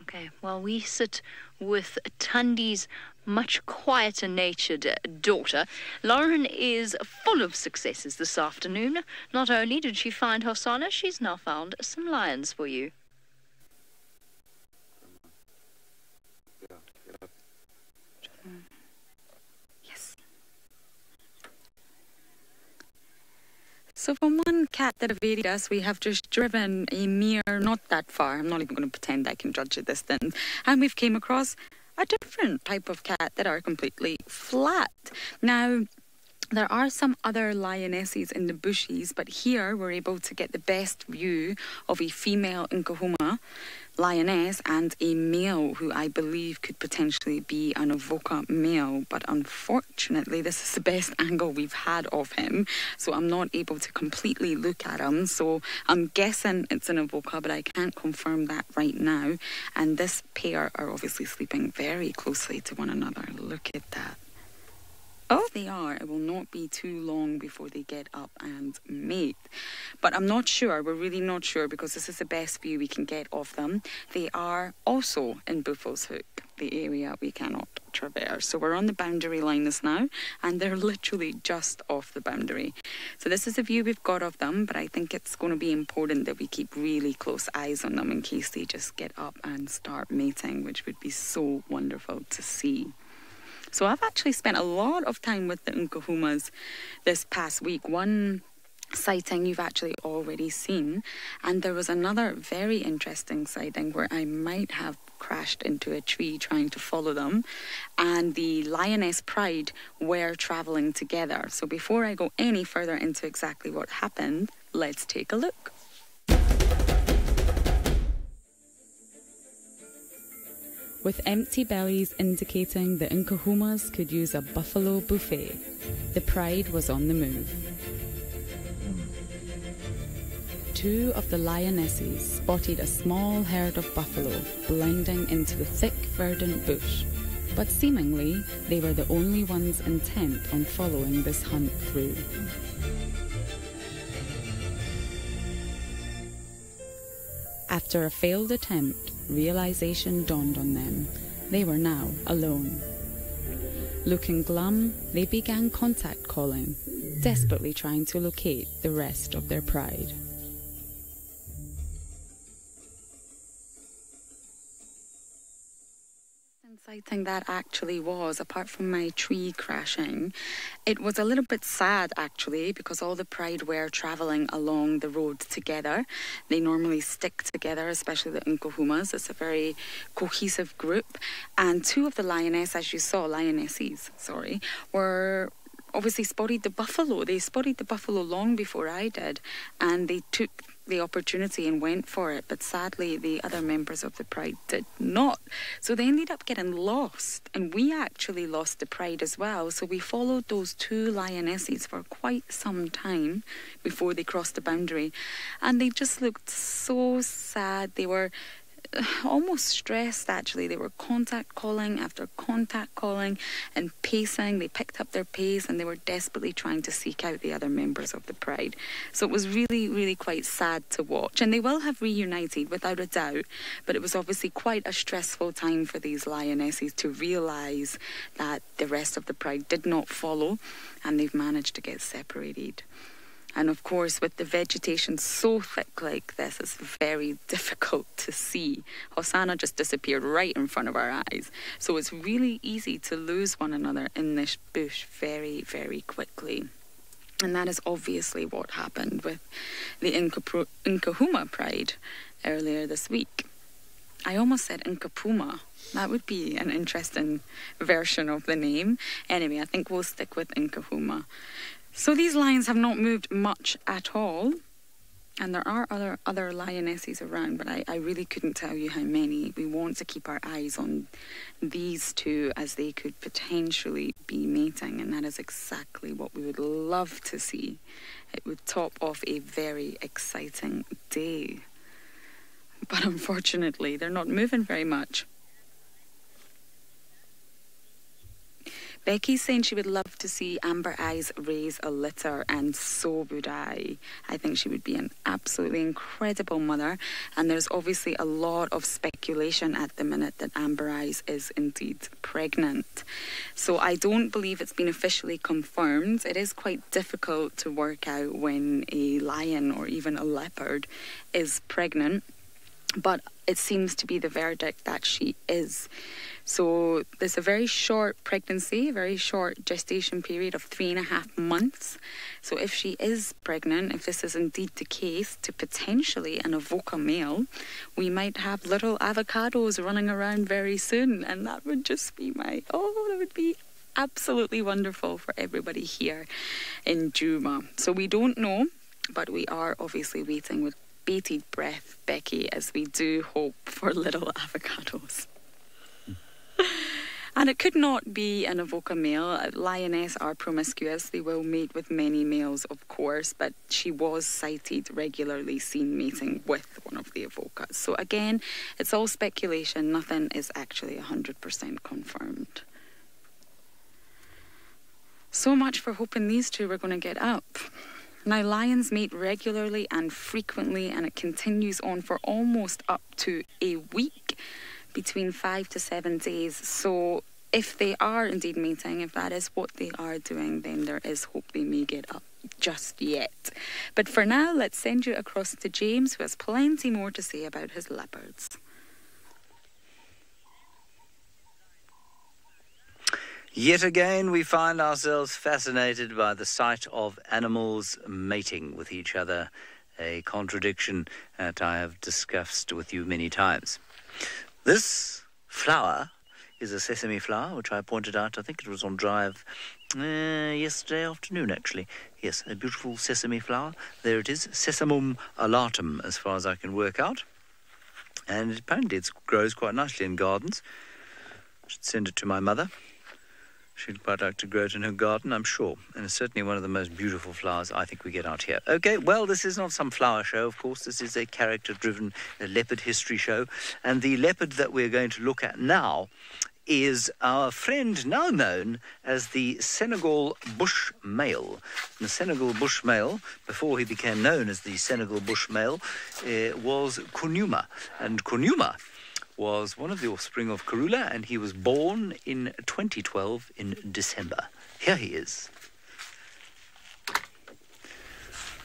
Okay, well, we sit with Tundi's much quieter-natured daughter. Lauren is full of successes this afternoon. Not only did she find Hosanna, she's now found some lions for you. So from one cat that evaded us, we have just driven a mere not that far. I'm not even going to pretend I can judge the distance. And we've came across a different type of cat that are completely flat. Now, there are some other lionesses in the bushes, but here we're able to get the best view of a female Nkahuma lioness and a male who I believe could potentially be an Avoca male, but unfortunately this is the best angle we've had of him, so I'm not able to completely look at him. So I'm guessing it's an Avoca, but I can't confirm that right now. And this pair are obviously sleeping very closely to one another. Look at that. Oh, they are. It will not be too long before they get up and mate. But I'm not sure. We're really not sure because this is the best view we can get of them. They are also in Buffalo's Hook, the area we cannot traverse. So we're on the boundary line just now, and they're literally just off the boundary. So this is the view we've got of them, but I think it's going to be important that we keep really close eyes on them in case they just get up and start mating, which would be so wonderful to see. So I've actually spent a lot of time with the Nkahumas this past week. One sighting you've actually already seen, and there was another very interesting sighting where I might have crashed into a tree trying to follow them, and the Lioness Pride were travelling together. So before I go any further into exactly what happened, let's take a look. With empty bellies indicating the Nkahumas could use a buffalo buffet, the Pride was on the move. Two of the lionesses spotted a small herd of buffalo blending into the thick verdant bush, but seemingly they were the only ones intent on following this hunt through. After a failed attempt, realization dawned on them. They were now alone. Looking glum, they began contact calling, desperately trying to locate the rest of their pride. Sighting that actually was, apart from my tree crashing, it was a little bit sad actually, because all the Pride were travelling along the road together. They normally stick together, especially the Nkahumas. It's a very cohesive group, and two of the lionesses, were obviously spotted the buffalo. They spotted the buffalo long before I did, and they took the opportunity and went for it, but sadly the other members of the Pride did not. So they ended up getting lost, and we actually lost the Pride as well. So we followed those two lionesses for quite some time before they crossed the boundary, and they just looked so sad. They were almost stressed, actually. They were contact calling after contact calling and pacing. They picked up their pace and they were desperately trying to seek out the other members of the Pride. So it was really, really quite sad to watch. And they will have reunited without a doubt, but it was obviously quite a stressful time for these lionesses to realise that the rest of the Pride did not follow and they've managed to get separated. And of course, with the vegetation so thick like this, it's very difficult to see. Hosanna just disappeared right in front of our eyes. So it's really easy to lose one another in this bush very, very quickly. And that is obviously what happened with the Nkahuma Pride earlier this week. I almost said Nkapuma. That would be an interesting version of the name. Anyway, I think we'll stick with Nkahuma. So these lions have not moved much at all, and there are other lionesses around, but I really couldn't tell you how many. We want to keep our eyes on these two as they could potentially be mating, and that is exactly what we would love to see. It would top off a very exciting day. But unfortunately, they're not moving very much. Becky's saying she would love to see Amber Eyes raise a litter, and so would I. I think she would be an absolutely incredible mother, and there's obviously a lot of speculation at the minute that Amber Eyes is indeed pregnant. So I don't believe it's been officially confirmed. It is quite difficult to work out when a lion or even a leopard is pregnant, but it seems to be the verdict that she is. So there's a very short pregnancy, a very short gestation period of 3.5 months. So if she is pregnant, if this is indeed the case, to potentially an Avoca male, we might have little avocados running around very soon. And that would just be that would be absolutely wonderful for everybody here in Juma. So we don't know, but we are obviously waiting with bated breath, Becky, as we do hope for little avocados. And it could not be an Avoca male. Lioness are promiscuous. They will mate with many males, of course, but she was sighted regularly seen mating with one of the Avocas. So again, it's all speculation. Nothing is actually 100% confirmed. So much for hoping these two were going to get up. Now, lions mate regularly and frequently, and it continues on for almost up to a week, between 5 to 7 days. So if they are indeed mating, if that is what they are doing, then there is hope they may get up just yet. But for now, let's send you across to James, who has plenty more to say about his leopards. Yet again, we find ourselves fascinated by the sight of animals mating with each other, a contradiction that I have discussed with you many times. This flower is a sesame flower, which I pointed out, I think it was on Drive yesterday afternoon, actually. Yes, a beautiful sesame flower. There it is, Sesamum alatum, as far as I can work out. And apparently it grows quite nicely in gardens. I should send it to my mother. She'd quite like to grow it in her garden, I'm sure. And it's certainly one of the most beautiful flowers I think we get out here. Okay, well, this is not some flower show, of course. This is a character-driven leopard history show. And the leopard that we're going to look at now is our friend now known as the Senegal bush male. The Senegal bush male, before he became known as the Senegal bush male, was Kunuma. And Kunuma was one of the offspring of Karula, and he was born in 2012 in December. Here he is.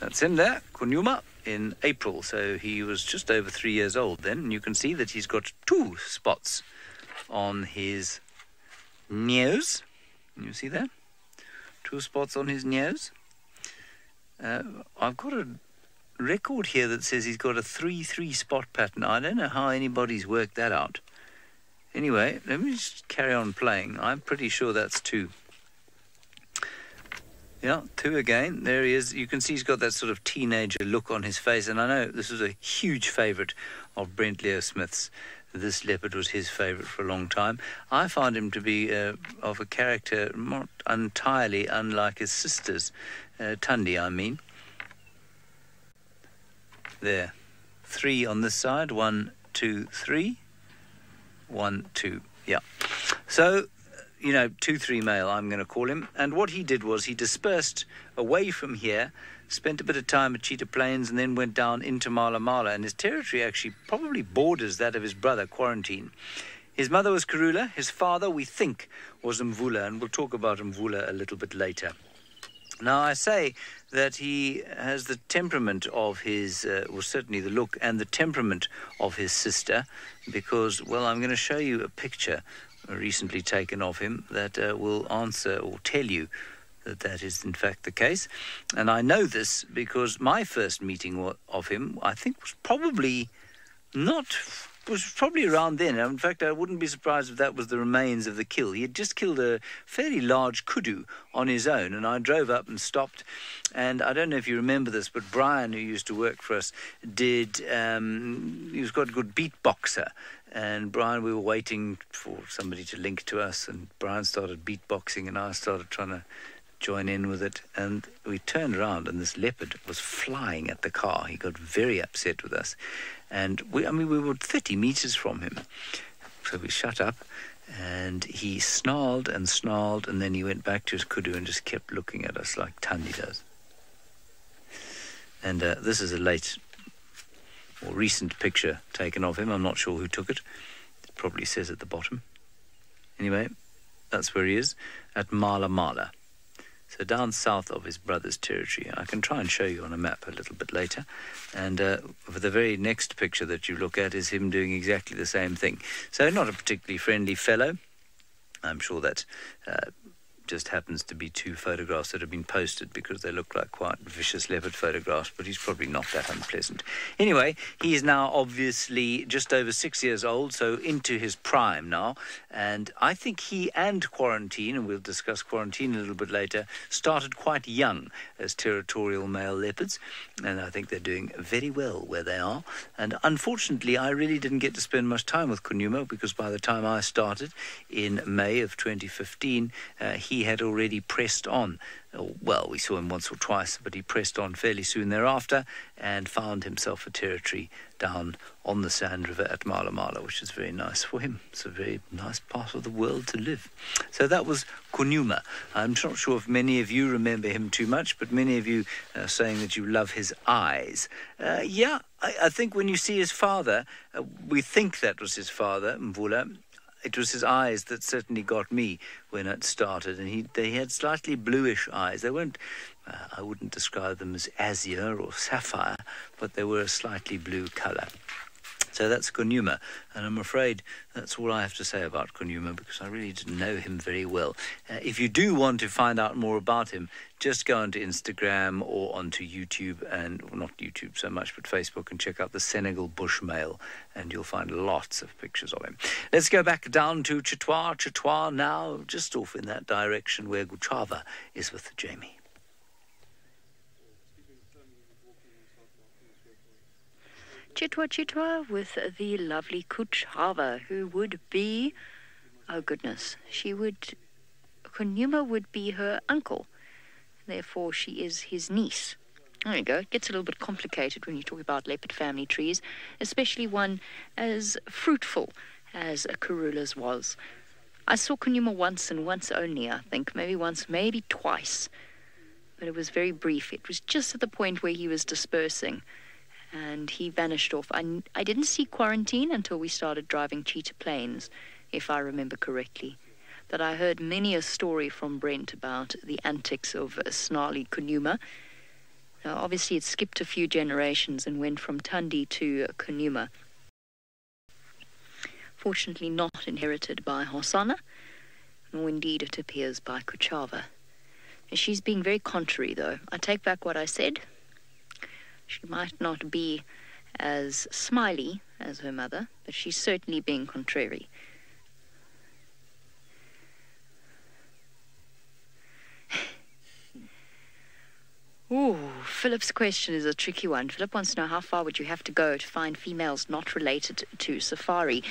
That's him there, Kunuma, in April. So he was just over 3 years old then. And you can see that he's got 2 spots on his nose. You see that? 2 spots on his nose. I've got a record here that says he's got a 3-3 spot pattern. I don't know how anybody's worked that out. Anyway, let me just carry on playing. I'm pretty sure that's 2. Yeah, 2 again. There he is. You can see he's got that sort of teenager look on his face, and I know this was a huge favourite of Brent Leo Smith's. This leopard was his favourite for a long time. I found him to be of a character not entirely unlike his sisters. Tundi, I mean. There. 3 on this side, 1, 2, 3. 1, 2. Yeah. So, 2, 3 male, I'm going to call him. And what he did was he dispersed away from here, spent a bit of time at Cheetah Plains, and then went down into Mala Mala. And his territory actually probably borders that of his brother, Quarantine. His mother was Karula. His father, we think, was Mvula. And we'll talk about Mvula a little bit later. Now, I say that he has the temperament of his, well, certainly the look and the temperament of his sister, because, well, I'm going to show you a picture recently taken of him that will answer or tell you that that is, in fact, the case. And I know this because my first meeting of him, I think, was probably around then. In fact, I wouldn't be surprised if that was the remains of the kill. He had just killed a fairly large kudu on his own, and I drove up and stopped. And I don't know if you remember this, but Brian, who used to work for us, he was quite a good beatboxer. And Brian, we were waiting for somebody to link to us, and Brian started beatboxing, and I started trying to join in with it. And we turned around, and this leopard was flying at the car. He got very upset with us. And we were 30 meters from him. So we shut up, and he snarled and snarled, and then he went back to his kudu and just kept looking at us like Tandi does. And this is a late or recent picture taken of him. I'm not sure who took it. It probably says at the bottom. Anyway, that's where he is, at Mala Mala. So down south of his brother's territory. I can try and show you on a map a little bit later. And for the very next picture that you look at is him doing exactly the same thing. So not a particularly friendly fellow. I'm sure that just happens to be 2 photographs that have been posted because they look like quite vicious leopard photographs, but he's probably not that unpleasant. Anyway, he is now obviously just over 6 years old, so into his prime now, and I think he and Quarantine, and we'll discuss Quarantine a little bit later, started quite young as territorial male leopards, and I think they're doing very well where they are. And unfortunately, I really didn't get to spend much time with Kunuma because by the time I started in May of 2015, he had already pressed on. Well, we saw him once or twice, but he pressed on fairly soon thereafter and found himself a territory down on the Sand River at Mala Mala, which is very nice for him. It's a very nice part of the world to live. So that was Kunuma. I'm not sure if many of you remember him too much, but many of you are saying that you love his eyes. Yeah, I think when you see his father, we think that was his father, Mvula. It was his eyes that certainly got me when it started, and they had slightly bluish eyes. They weren't, I wouldn't describe them as azure or sapphire, but they were a slightly blue colour. So that's Kunuma, and I'm afraid that's all I have to say about Kunuma because I really didn't know him very well. If you do want to find out more about him, just go onto Instagram or onto YouTube, and well, not YouTube so much, but Facebook, and check out the Senegal Bushmail, and you'll find lots of pictures of him. Let's go back down to Chitwa now, just off in that direction where Guchava is with Jamie. Chitwa with the lovely Kuchava, who would be, oh goodness, Kunuma would be her uncle. Therefore, she is his niece. There you go. It gets a little bit complicated when you talk about leopard family trees, especially one as fruitful as Karula's was. I saw Kunuma once and once only, I think. Maybe once, maybe twice. But it was very brief. It was just at the point where he was dispersing. And he vanished off. I didn't see Quarantine until we started driving Cheetah Plains, if I remember correctly. But I heard many a story from Brent about the antics of snarly Kunuma. Now, obviously, it skipped a few generations and went from Tandi to Kunuma. Fortunately, not inherited by Hosanna, nor indeed, it appears, by Kuchava. She's being very contrary, though. I take back what I said. She might not be as smiley as her mother, but she's certainly being contrary. Ooh, Philip's question is a tricky one. Philip wants to know how far would you have to go to find females not related to safari.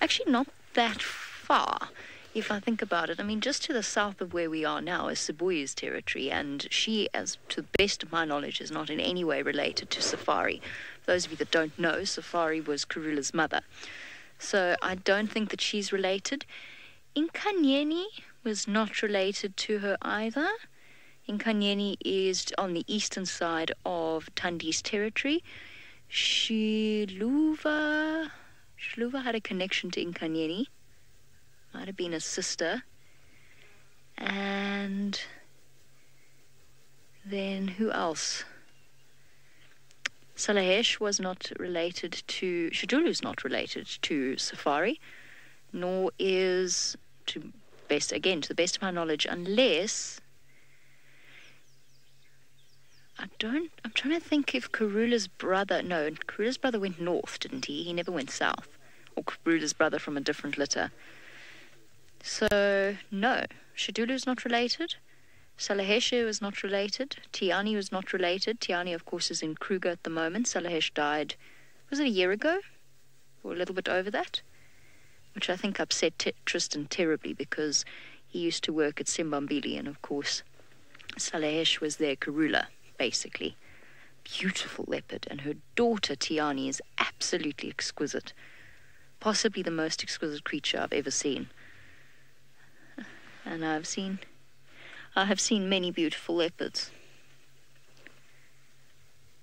Actually, not that far. if I think about it, I mean, just to the south of where we are now is Sibuya's territory, and she, as to the best of my knowledge, is not in any way related to Safari. For those of you that don't know, Safari was Karula's mother. So I don't think that she's related. Nkanyeni was not related to her either. Nkanyeni is on the eastern side of Tandi's territory. Shiluva had a connection to Nkanyeni. Might have been a sister. And then who else? Salahesh was not related to... Shidulu's not related to Safari, nor is, to the best of my knowledge, unless... I'm trying to think if Karula's brother... No, Karula's brother went north, didn't he? He never went south. Or Karula's brother from a different litter. So, no. Shidulu's not related. Salaheshe was not related. Tiani was not related. Tiani, of course, is in Kruger at the moment. Salahesh died, was it a year ago? Or a little bit over that? Which I think upset Tristan terribly, because he used to work at Simbambili, and of course, Salahesh was their Karula, basically. Beautiful leopard, and her daughter Tiani is absolutely exquisite. Possibly the most exquisite creature I've ever seen. And I have seen many beautiful leopards.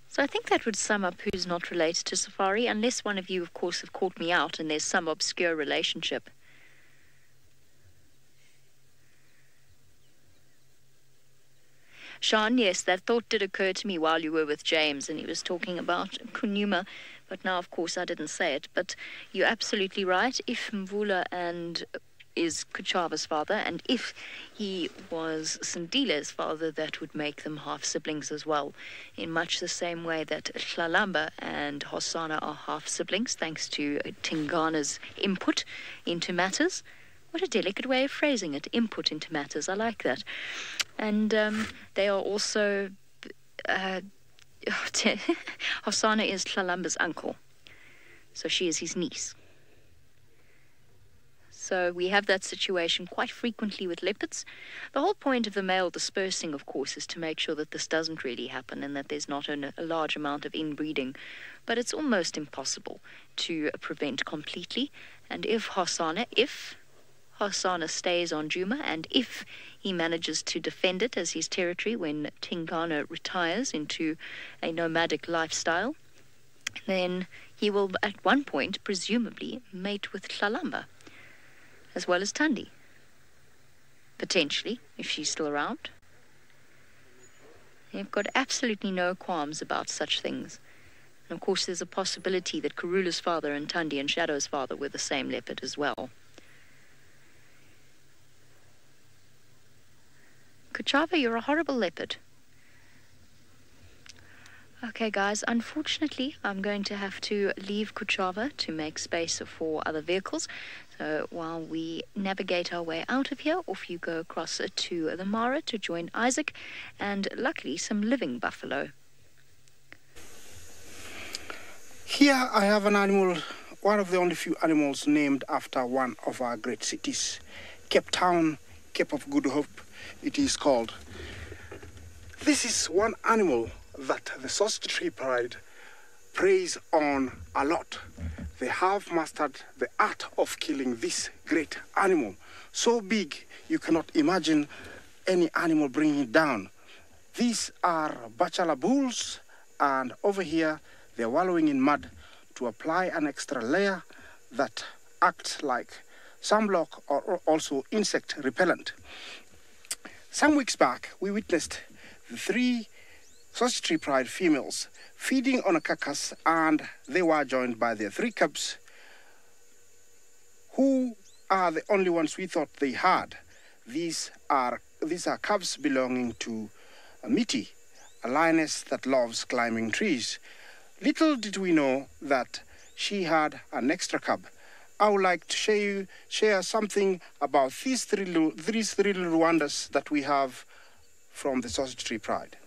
So I think that would sum up who's not related to Safari, unless one of you, of course, have caught me out and there's some obscure relationship. Sean, yes, that thought did occur to me while you were with James and he was talking about Kunuma, but now, of course, I didn't say it. But you're absolutely right. If Mvula is Kuchava's father, and if he was Sindile's father, that would make them half-siblings as well, in much the same way that Hlalamba and Hosanna are half-siblings, thanks to Tingana's input into matters. What a delicate way of phrasing it, input into matters. I like that. And they are also... Hosanna is Hlalamba's uncle, so she is his niece. So we have that situation quite frequently with leopards. The whole point of the male dispersing, of course, is to make sure that this doesn't really happen and that there's not a large amount of inbreeding. But it's almost impossible to prevent completely. And if Hosanna stays on Juma, and if he manages to defend it as his territory when Tingana retires into a nomadic lifestyle, then he will at one point presumably mate with Hlalamba, as well as Tandi. Potentially, if she's still around. They've got absolutely no qualms about such things. And of course there's a possibility that Karula's father and Tandi and Shadow's father were the same leopard as well. Kuchava, you're a horrible leopard. Okay, guys, unfortunately, I'm going to have to leave Kuchava to make space for other vehicles. So while we navigate our way out of here, off you go across to the Mara to join Isaac, and luckily some living buffalo. Here I have an animal, one of the only few animals named after one of our great cities. Cape Town, Cape of Good Hope, it is called. This is one animal that the Sausage Tree Pride preys on a lot. They have mastered the art of killing this great animal. So big, you cannot imagine any animal bringing it down. These are bachelor bulls, and over here, they're wallowing in mud to apply an extra layer that acts like sunblock or also insect repellent. Some weeks back, we witnessed the 3 Sausage Tree Pride females feeding on a carcass, and they were joined by their 3 cubs, who are the only ones we thought they had. These are cubs belonging to Miti, a lioness that loves climbing trees. Little did we know that she had an extra cub. I would like to share something about these three little Rwandas that we have from the Sausage Tree Pride.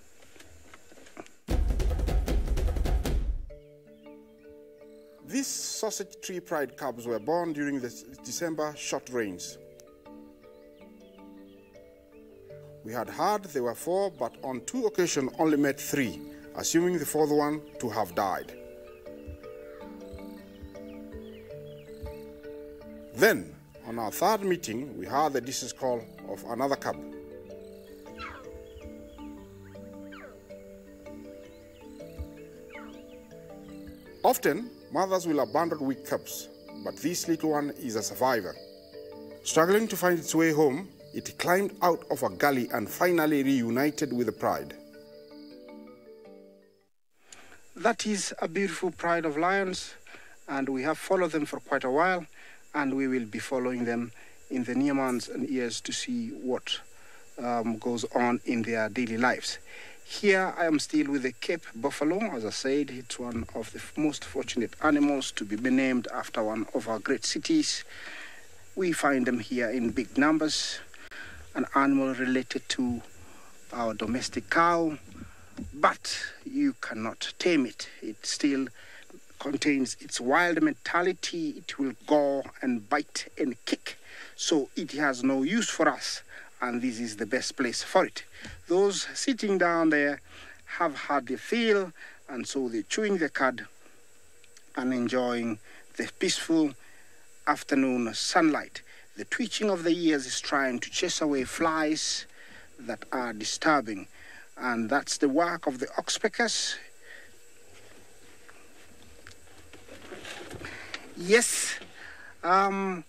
These Sausage Tree Pride cubs were born during the December short rains. We had heard there were 4, but on 2 occasions only met 3, assuming the 4th one to have died. Then, on our 3rd meeting, we heard the distress call of another cub. Often, mothers will abandon weak cubs, but this little one is a survivor. Struggling to find its way home, it climbed out of a gully and finally reunited with the pride. That is a beautiful pride of lions, and we have followed them for quite a while, and we will be following them in the near months and years to see what goes on in their daily lives. Here I am still with the Cape buffalo. As I said, it's one of the most fortunate animals to be named after one of our great cities. We find them here in big numbers. An animal related to our domestic cow, but you cannot tame it. It still contains its wild mentality. It will go and bite and kick. So it has no use for us, and this is the best place for it. Those sitting down there have had the feel, and so they're chewing the cud and enjoying the peaceful afternoon sunlight. The twitching of the ears is trying to chase away flies that are disturbing, and that's the work of the oxpeckers. Yes, I'm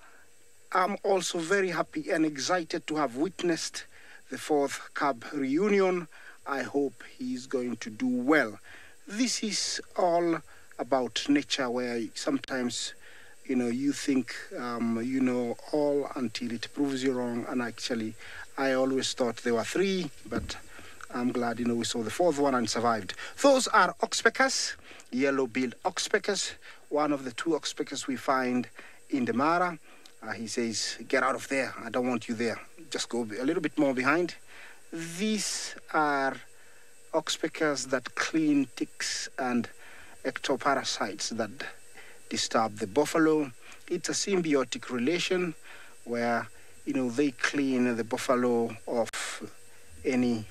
also very happy and excited to have witnessed the 4th cub reunion. I hope he's going to do well. This is all about nature, where sometimes you think you know all until it proves you wrong. And actually, I always thought there were 3, but I'm glad, we saw the 4th one and survived. Those are oxpeckers, yellow-billed oxpeckers, one of the 2 oxpeckers we find in the Mara. He says, get out of there. I don't want you there. Just go a little bit more behind. These are oxpeckers that clean ticks and ectoparasites that disturb the buffalo. It's a symbiotic relation where, they clean the buffalo of any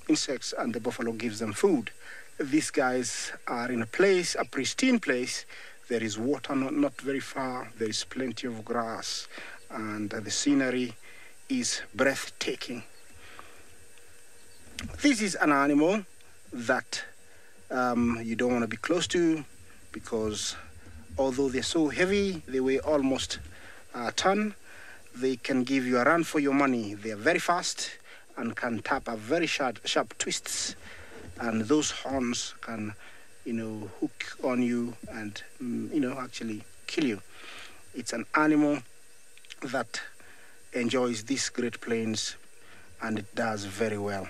insects and the buffalo gives them food. These guys are in a pristine place. There is water not very far. There is plenty of grass, and the scenery is breathtaking. This is an animal that you don't want to be close to, because although they're so heavy, they weigh almost a ton, they can give you a run for your money. They are very fast and can tap a very sharp twists, and those horns can hook on you and actually kill you. It's an animal that enjoys these great plains, and it does very well.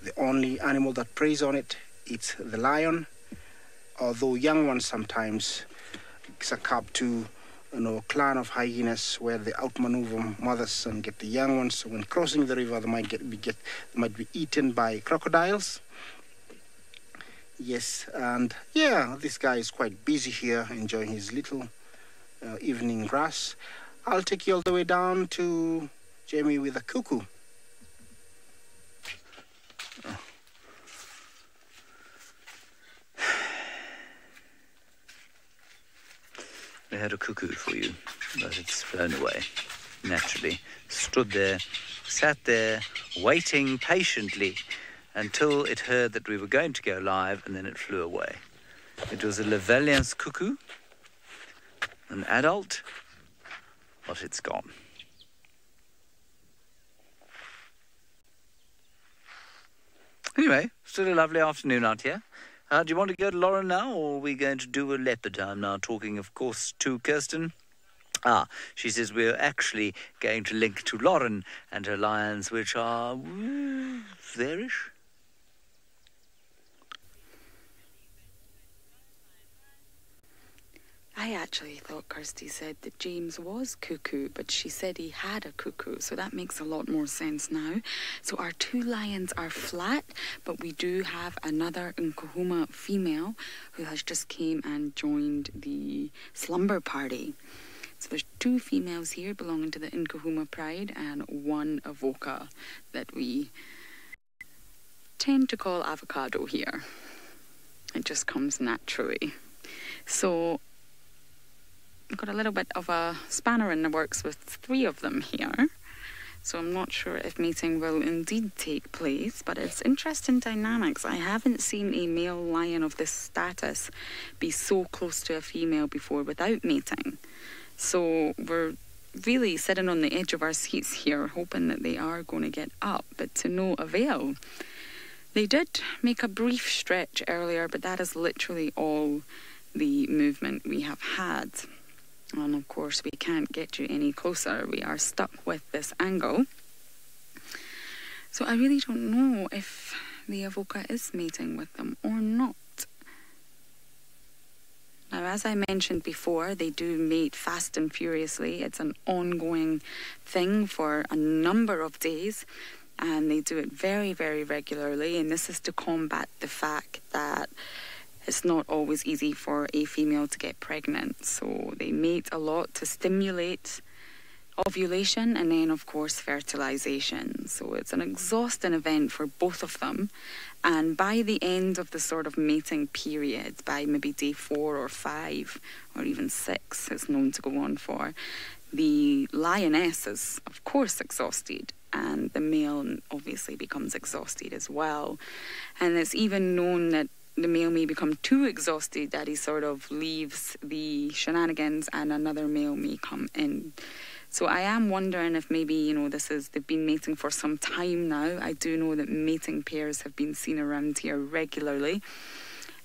The only animal that preys on it, it's the lion, although young ones sometimes succumb to clan of hyenas, where they outmaneuver mothers and get the young ones. So when crossing the river, they might be eaten by crocodiles. Yes, and yeah, this guy is quite busy here, enjoying his little evening grass. I'll take you all the way down to Jamie with a cuckoo. We had a cuckoo for you, but it's flown away, naturally. Stood there, sat there, waiting patiently until it heard that we were going to go live, and then it flew away. It was a Levalliance cuckoo, an adult, but it's gone. Anyway, still a lovely afternoon out here. Do you want to go to Lauren now, or are we going to do a leopard? I'm now talking, of course, to Kirsten. She says we're actually going to link to Lauren and her lions, which are there-ish. I actually thought Kirsty said that James was cuckoo, but she said he had a cuckoo, so that makes a lot more sense now. So our 2 lions are flat, but we do have another Nkuhuma female who has just came and joined the slumber party. So there's 2 females here belonging to the Niconico Pride and 1 avoca that we tend to call avocado here. It just comes naturally. So I've got a little bit of a spanner in the works with 3 of them here. So I'm not sure if mating will indeed take place, but it's interesting dynamics. I haven't seen a male lion of this status be so close to a female before without mating. So we're really sitting on the edge of our seats here, hoping that they are going to get up, but to no avail. They did make a brief stretch earlier, but that is literally all the movement we have had. And of course, we can't get you any closer. We are stuck with this angle. So I really don't know if the avoca is mating with them or not. Now, as I mentioned before, they do mate fast and furiously. It's an ongoing thing for a number of days. And they do it very, very regularly. And this is to combat the fact that it's not always easy for a female to get pregnant. So they mate a lot to stimulate ovulation and then, of course, fertilization. So it's an exhausting event for both of them. And by the end of the sort of mating period, by maybe day 4 or 5 or even 6, it's known to go on for, the lioness is, of course, exhausted. And the male obviously becomes exhausted as well. And it's even known that the male may become too exhausted that he sort of leaves the shenanigans and another male may come in. So I am wondering if maybe, you know, they've been mating for some time now. I do know that mating pairs have been seen around here regularly.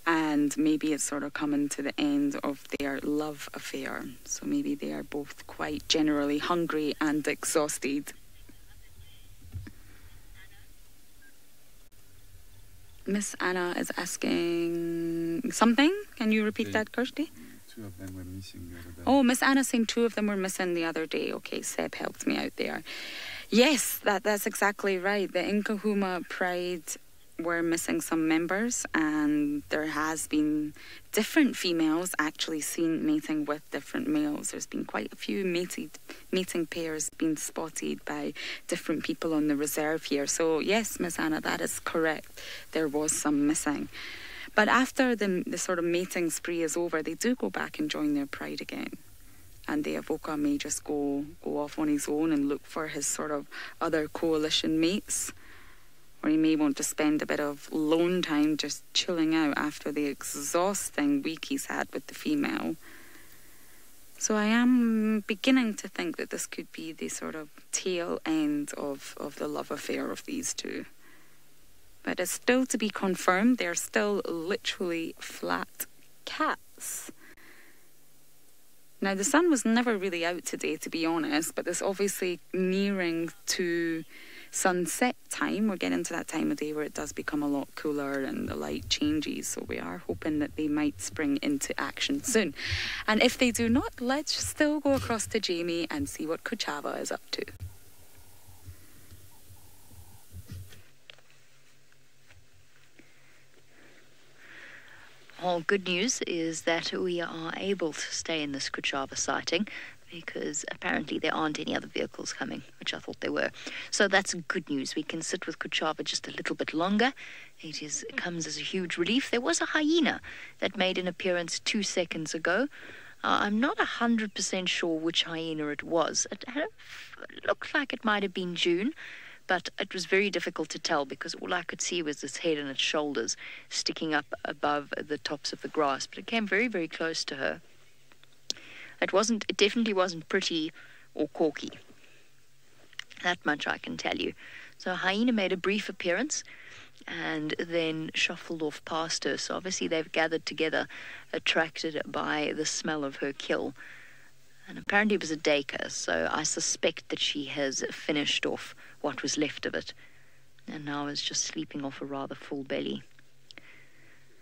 And maybe it's sort of coming to the end of their love affair. So maybe they are both quite generally hungry and exhausted. Miss Anna is asking something. Can you repeat that, Kirsty? 2 of them were missing the other day. Oh, Miss Anna saying 2 of them were missing the other day. Okay, Seb helped me out there. Yes, that's exactly right. The Niconico Pride were missing some members, and there has been different females actually seen mating with different males. There's been quite a few mating pairs being spotted by different people on the reserve here. So yes, Miss Anna, that is correct. There was some missing. But after the sort of mating spree is over, they do go back and join their pride again. And the avoca may just go off on his own and look for his sort of other coalition mates. Or he may want to spend a bit of lone time just chilling out after the exhausting week he's had with the female. So I am beginning to think that this could be the sort of tail end of the love affair of these 2. But it's still to be confirmed. They're still literally flat cats. Now, the sun was never really out today, to be honest, but it's obviously nearing to sunset time. We're getting to that time of day where it does become a lot cooler and the light changes, so we are hoping that they might spring into action soon. And if they do not, let's still go across to Jamie and see what Kuchava is up to. All good news is that we are able to stay in this Kuchava sighting, because apparently there aren't any other vehicles coming, which I thought there were. So that's good news. We can sit with Kuchava just a little bit longer. It comes as a huge relief. There was a hyena that made an appearance 2 seconds ago. I'm not 100% sure which hyena it was. It looked like it might have been June, but it was very difficult to tell because all I could see was its head and its shoulders sticking up above the tops of the grass. But it came very, very close to her. It definitely wasn't pretty or corky. That much I can tell you. So a hyena made a brief appearance and then shuffled off past her. So obviously they've gathered together, attracted by the smell of her kill. And apparently it was a daycare, so I suspect that she has finished off what was left of it. And now is just sleeping off a rather full belly.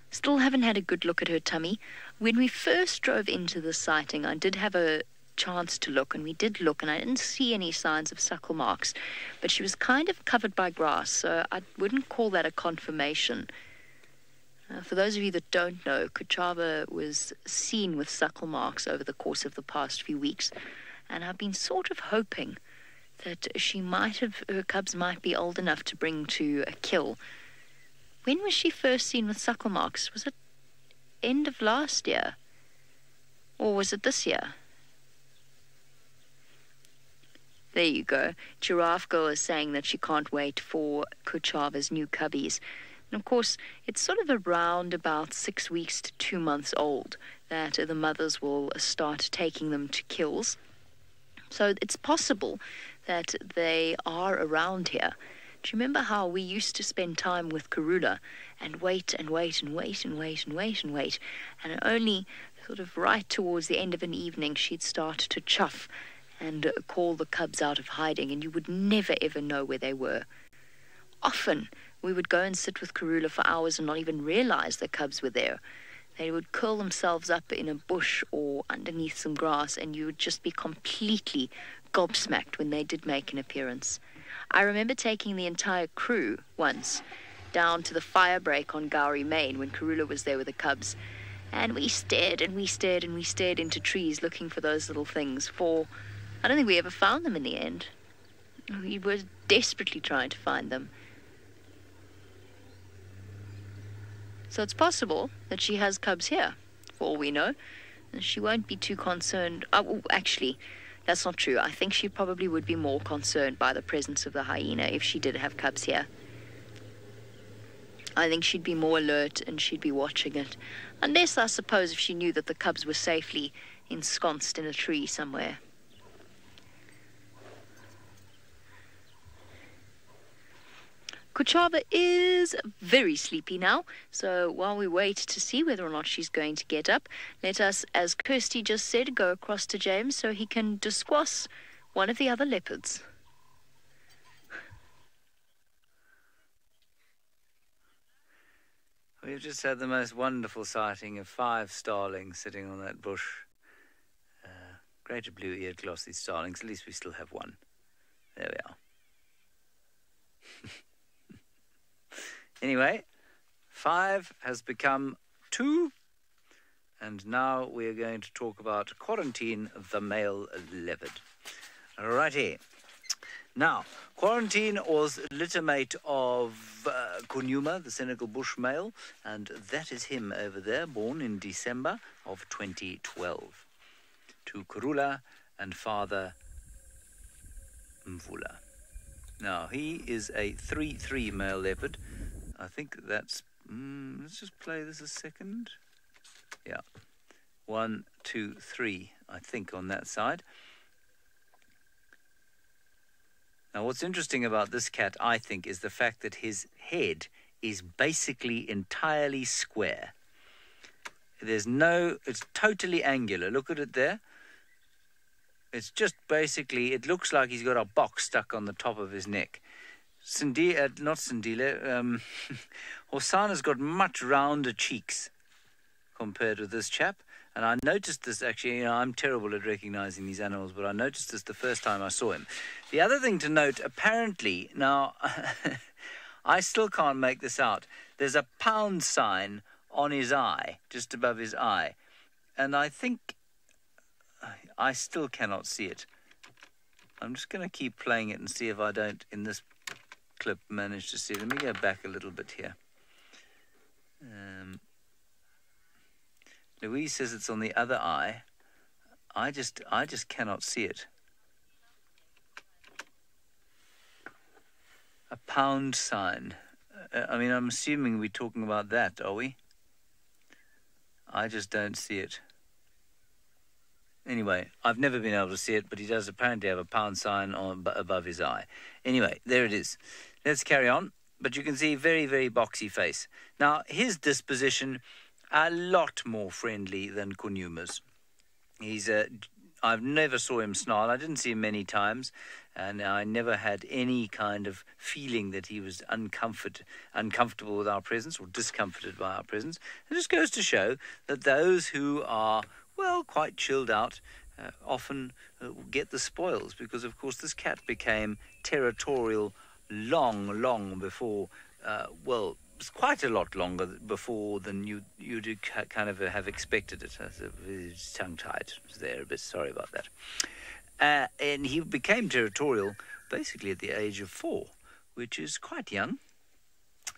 Still haven't had a good look at her tummy. When we first drove into the sighting, I did have a chance to look, and we did look, and I didn't see any signs of suckle marks, but she was kind of covered by grass, so I wouldn't call that a confirmation. For those of you that don't know, Kuchava was seen with suckle marks over the course of the past few weeks, and I've been sort of hoping that her cubs might be old enough to bring to a kill. When was she first seen with suckle marks? Was it end of last year? Or was it this year? There you go. Giraffe Girl is saying that she can't wait for Kuchava's new cubbies. And of course, it's sort of around about 6 weeks to 2 months old that the mothers will start taking them to kills. So it's possible that they are around here. Do you remember how we used to spend time with Karula and wait and wait and wait and wait and wait and wait, and only sort of right towards the end of an evening she'd start to chuff and call the cubs out of hiding, and you would never ever know where they were. Often we would go and sit with Karula for hours and not even realize the cubs were there. They would curl themselves up in a bush or underneath some grass, and you would just be completely gobsmacked when they did make an appearance. I remember taking the entire crew once down to the fire break on Gowrie Main when Karula was there with the cubs, and we stared and we stared and we stared into trees looking for those little things. I don't think we ever found them in the end. We were desperately trying to find them. So it's possible that she has cubs here, for all we know. And she won't be too concerned. Actually, that's not true. I think she probably would be more concerned by the presence of the hyena if she did have cubs here. I think she'd be more alert and she'd be watching it. Unless, I suppose, if she knew that the cubs were safely ensconced in a tree somewhere. Kuchava is very sleepy now, so while we wait to see whether or not she's going to get up, let us, as Kirsty just said, go across to James so he can disquass one of the other leopards. We've just had the most wonderful sighting of 5 starlings sitting on that bush. Greater blue-eared glossy starlings. At least we still have one. There we are. Anyway, 5 has become 2, and now we are going to talk about Quarantine, the male leopard. Righty. Now, Quarantine was littermate of Kunuma, the Senegal bush male, and that is him over there, born in December of 2012, to Karula and father Mvula. Now, he is a 3-3 male leopard. I think that's... let's just play this a second. Yeah. 1, 2, 3, I think, on that side. Now, what's interesting about this cat, I think, is the fact that his head is basically entirely square. There's no... It's totally angular. Look at it there. It's just basically... It looks like he's got a box stuck on the top of his neck. Hosana's got much rounder cheeks compared with this chap. And I noticed this, actually, I'm terrible at recognizing these animals, but I noticed this the first time I saw him. The other thing to note, apparently, now, I still can't make this out. There's a pound sign on his eye, just above his eye. And I think I still cannot see it. I'm just going to keep playing it and see if I don't, in this clip, manage to see it. Let me go back a little bit here. Louise says it's on the other eye. I just cannot see it. A pound sign. I mean, I'm assuming we're talking about that, are we? I just don't see it. Anyway, I've never been able to see it, but he does apparently have a pound sign above his eye. Anyway, there it is. Let's carry on. But you can see very, very boxy face. Now, his disposition, a lot more friendly than Kunuma's. He's I've never saw him snarl. I didn't see him many times, and I never had any kind of feeling that he was uncomfortable with our presence or discomforted by our presence. It just goes to show that those who are, well, quite chilled out often get the spoils, because, of course, this cat became territorial long before, well, was quite a lot longer before than you'd kind of have expected it. His tongue-tied was there a bit. Sorry about that. And he became territorial basically at the age of 4, which is quite young.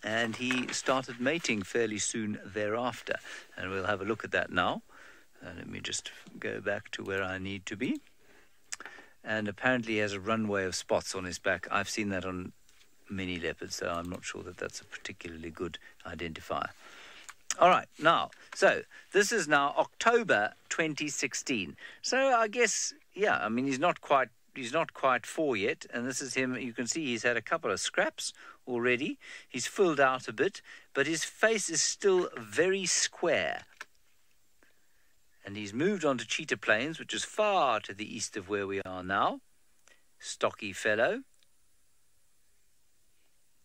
And he started mating fairly soon thereafter. And we'll have a look at that now. Let me just go back to where I need to be. And apparently he has a runway of spots on his back. I've seen that on many leopards, so I'm not sure that that's a particularly good identifier. All right, now, so this is now October 2016. So I guess, yeah, I mean, he's not quite 4 yet, and this is him. You can see he's had a couple of scraps already. He's filled out a bit, but his face is still very square. And he's moved on to Cheetah Plains, which is far to the east of where we are now. Stocky fellow.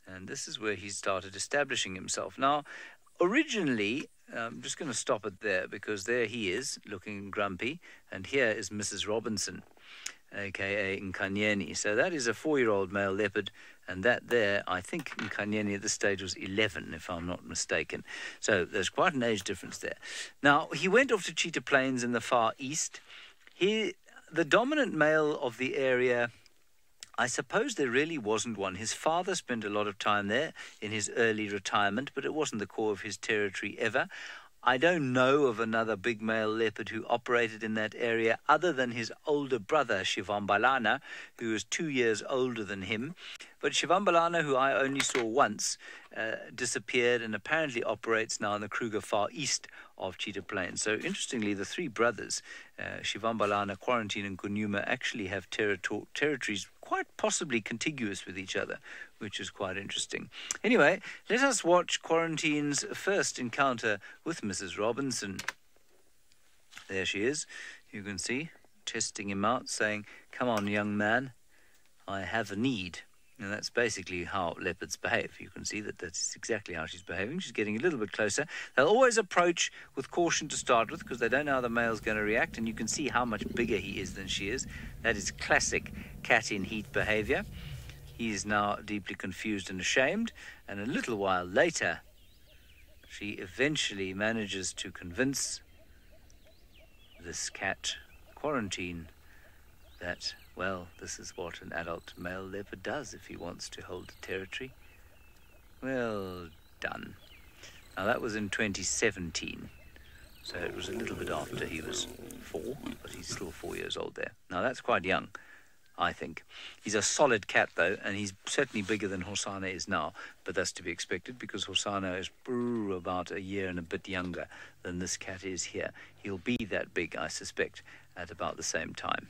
And this is where he started establishing himself. Now, originally, I'm just going to stop it there because there he is, looking grumpy. And here is Mrs. Robinson, a.k.a. Nkanyeni. So that is a 4-year-old male leopard. And that there, I think Nkanyeni at this stage was 11, if I'm not mistaken. So there's quite an age difference there. Now, he went off to Cheetah Plains in the far east. The dominant male of the area, I suppose there really wasn't one. His father spent a lot of time there in his early retirement, but it wasn't the core of his territory ever. I don't know of another big male leopard who operated in that area other than his older brother, Shivambalana, who was 2 years older than him. But Shivambalana, who I only saw once, disappeared and apparently operates now in the Kruger far east of Cheetah Plains. So interestingly, the 3 brothers, Shivambalana, Quarantine and Kunyuma, actually have territories quite possibly contiguous with each other, which is quite interesting. Anyway, let us watch Quarantine's first encounter with Mrs. Robinson. There she is, you can see, testing him out, saying, "Come on, young man, I have a need." And that's basically how leopards behave. You can see that that's exactly how she's behaving. She's getting a little bit closer. They'll always approach with caution to start with because they don't know how the male's going to react. And you can see how much bigger he is than she is. That is classic cat in heat behavior. He is now deeply confused and ashamed. And a little while later, she eventually manages to convince this cat, Quarantine, that, well, this is what an adult male leopard does if he wants to hold a territory. Well done. Now, that was in 2017, so it was a little bit after he was 4, but he's still 4 years old there. Now, that's quite young, I think. He's a solid cat, though, and he's certainly bigger than Hosana is now, but that's to be expected because Hosana is about a year and a bit younger than this cat is here. He'll be that big, I suspect, at about the same time.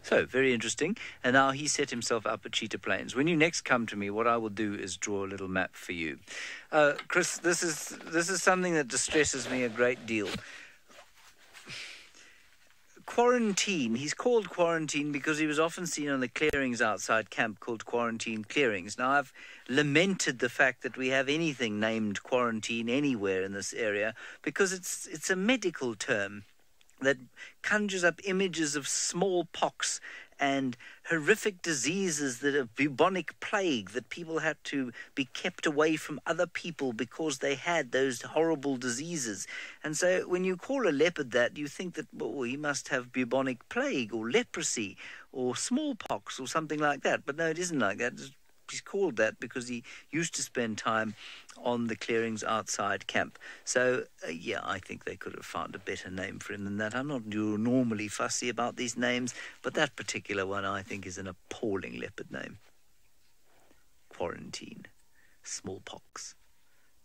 So, very interesting. And now he set himself up at Cheetah Plains. When you next come to me, what I will do is draw a little map for you. Chris, this is something that distresses me a great deal. Quarantine. He's called Quarantine because he was often seen on the clearings outside camp called Quarantine Clearings. Now, I've lamented the fact that we have anything named Quarantine anywhere in this area because it's a medical term that conjures up images of smallpox and horrific diseases that are bubonic plague, that people had to be kept away from other people because they had those horrible diseases. And so when you call a leopard that, you think that, well, he must have bubonic plague or leprosy or smallpox or something like that. But no, it isn't like that. He's called that because he used to spend time on the clearings outside camp. So, yeah, I think they could have found a better name for him than that. I'm not normally fussy about these names, but that particular one I think is an appalling leopard name. Quarantine, smallpox,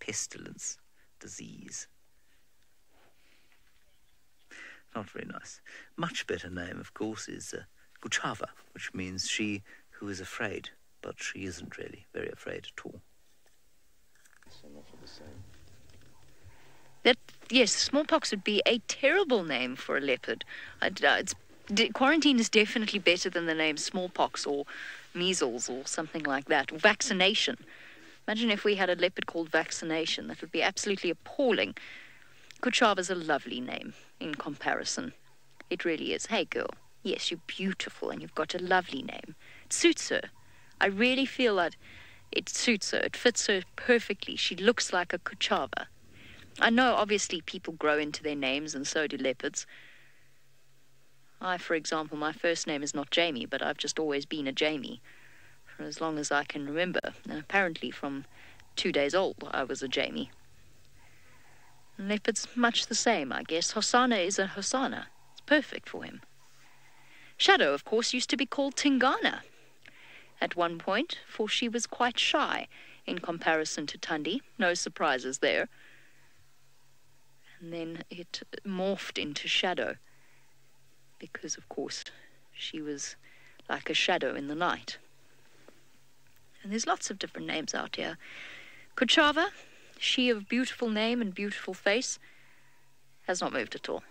pestilence, disease. Not very nice. Much better name, of course, is Kuchava, which means she who is afraid. But she isn't really very afraid at all. Yes, smallpox would be a terrible name for a leopard. Quarantine is definitely better than the name smallpox or measles or something like that. Or vaccination. Imagine if we had a leopard called Vaccination. That would be absolutely appalling. Kuchava is a lovely name in comparison. It really is. Hey, girl. Yes, you're beautiful and you've got a lovely name. It suits her. I really feel that It suits her. It fits her perfectly. She looks like a Kuchava. I know, obviously, people grow into their names, and so do leopards. I, for example, my first name is not Jamie, but I've just always been a Jamie for as long as I can remember. And apparently from 2 days old, I was a Jamie. And leopard's much the same, I guess. Hosanna is a Hosanna. It's perfect for him. Shadow, of course, used to be called Tingana at one point, for she was quite shy in comparison to Tundi. No surprises there. And then it morphed into Shadow because, of course, she was like a shadow in the night. And there's lots of different names out here. Kuchava, she of beautiful name and beautiful face, has not moved at all.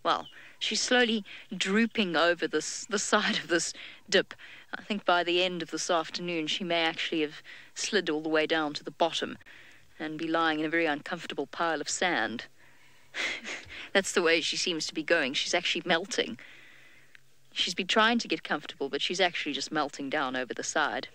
Well, she's slowly drooping over the side of this dip. I think by the end of this afternoon she may actually have slid all the way down to the bottom and be lying in a very uncomfortable pile of sand. That's the way she seems to be going. She's actually melting. She's been trying to get comfortable, but she's actually just melting down over the side.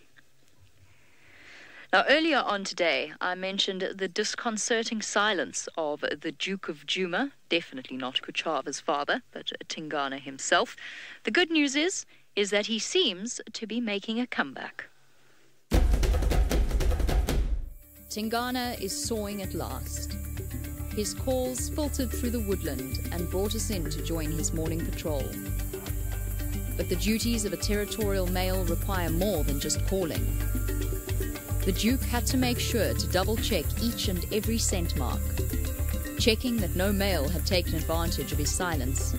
Now, earlier on today, I mentioned the disconcerting silence of the Duke of Djuma, definitely not Kuchava's father, but Tingana himself. The good news is that he seems to be making a comeback. Tingana is sawing at last. His calls filtered through the woodland and brought us in to join his morning patrol. But the duties of a territorial male require more than just calling. The Duke had to make sure to double-check each and every scent mark, checking that no male had taken advantage of his silence.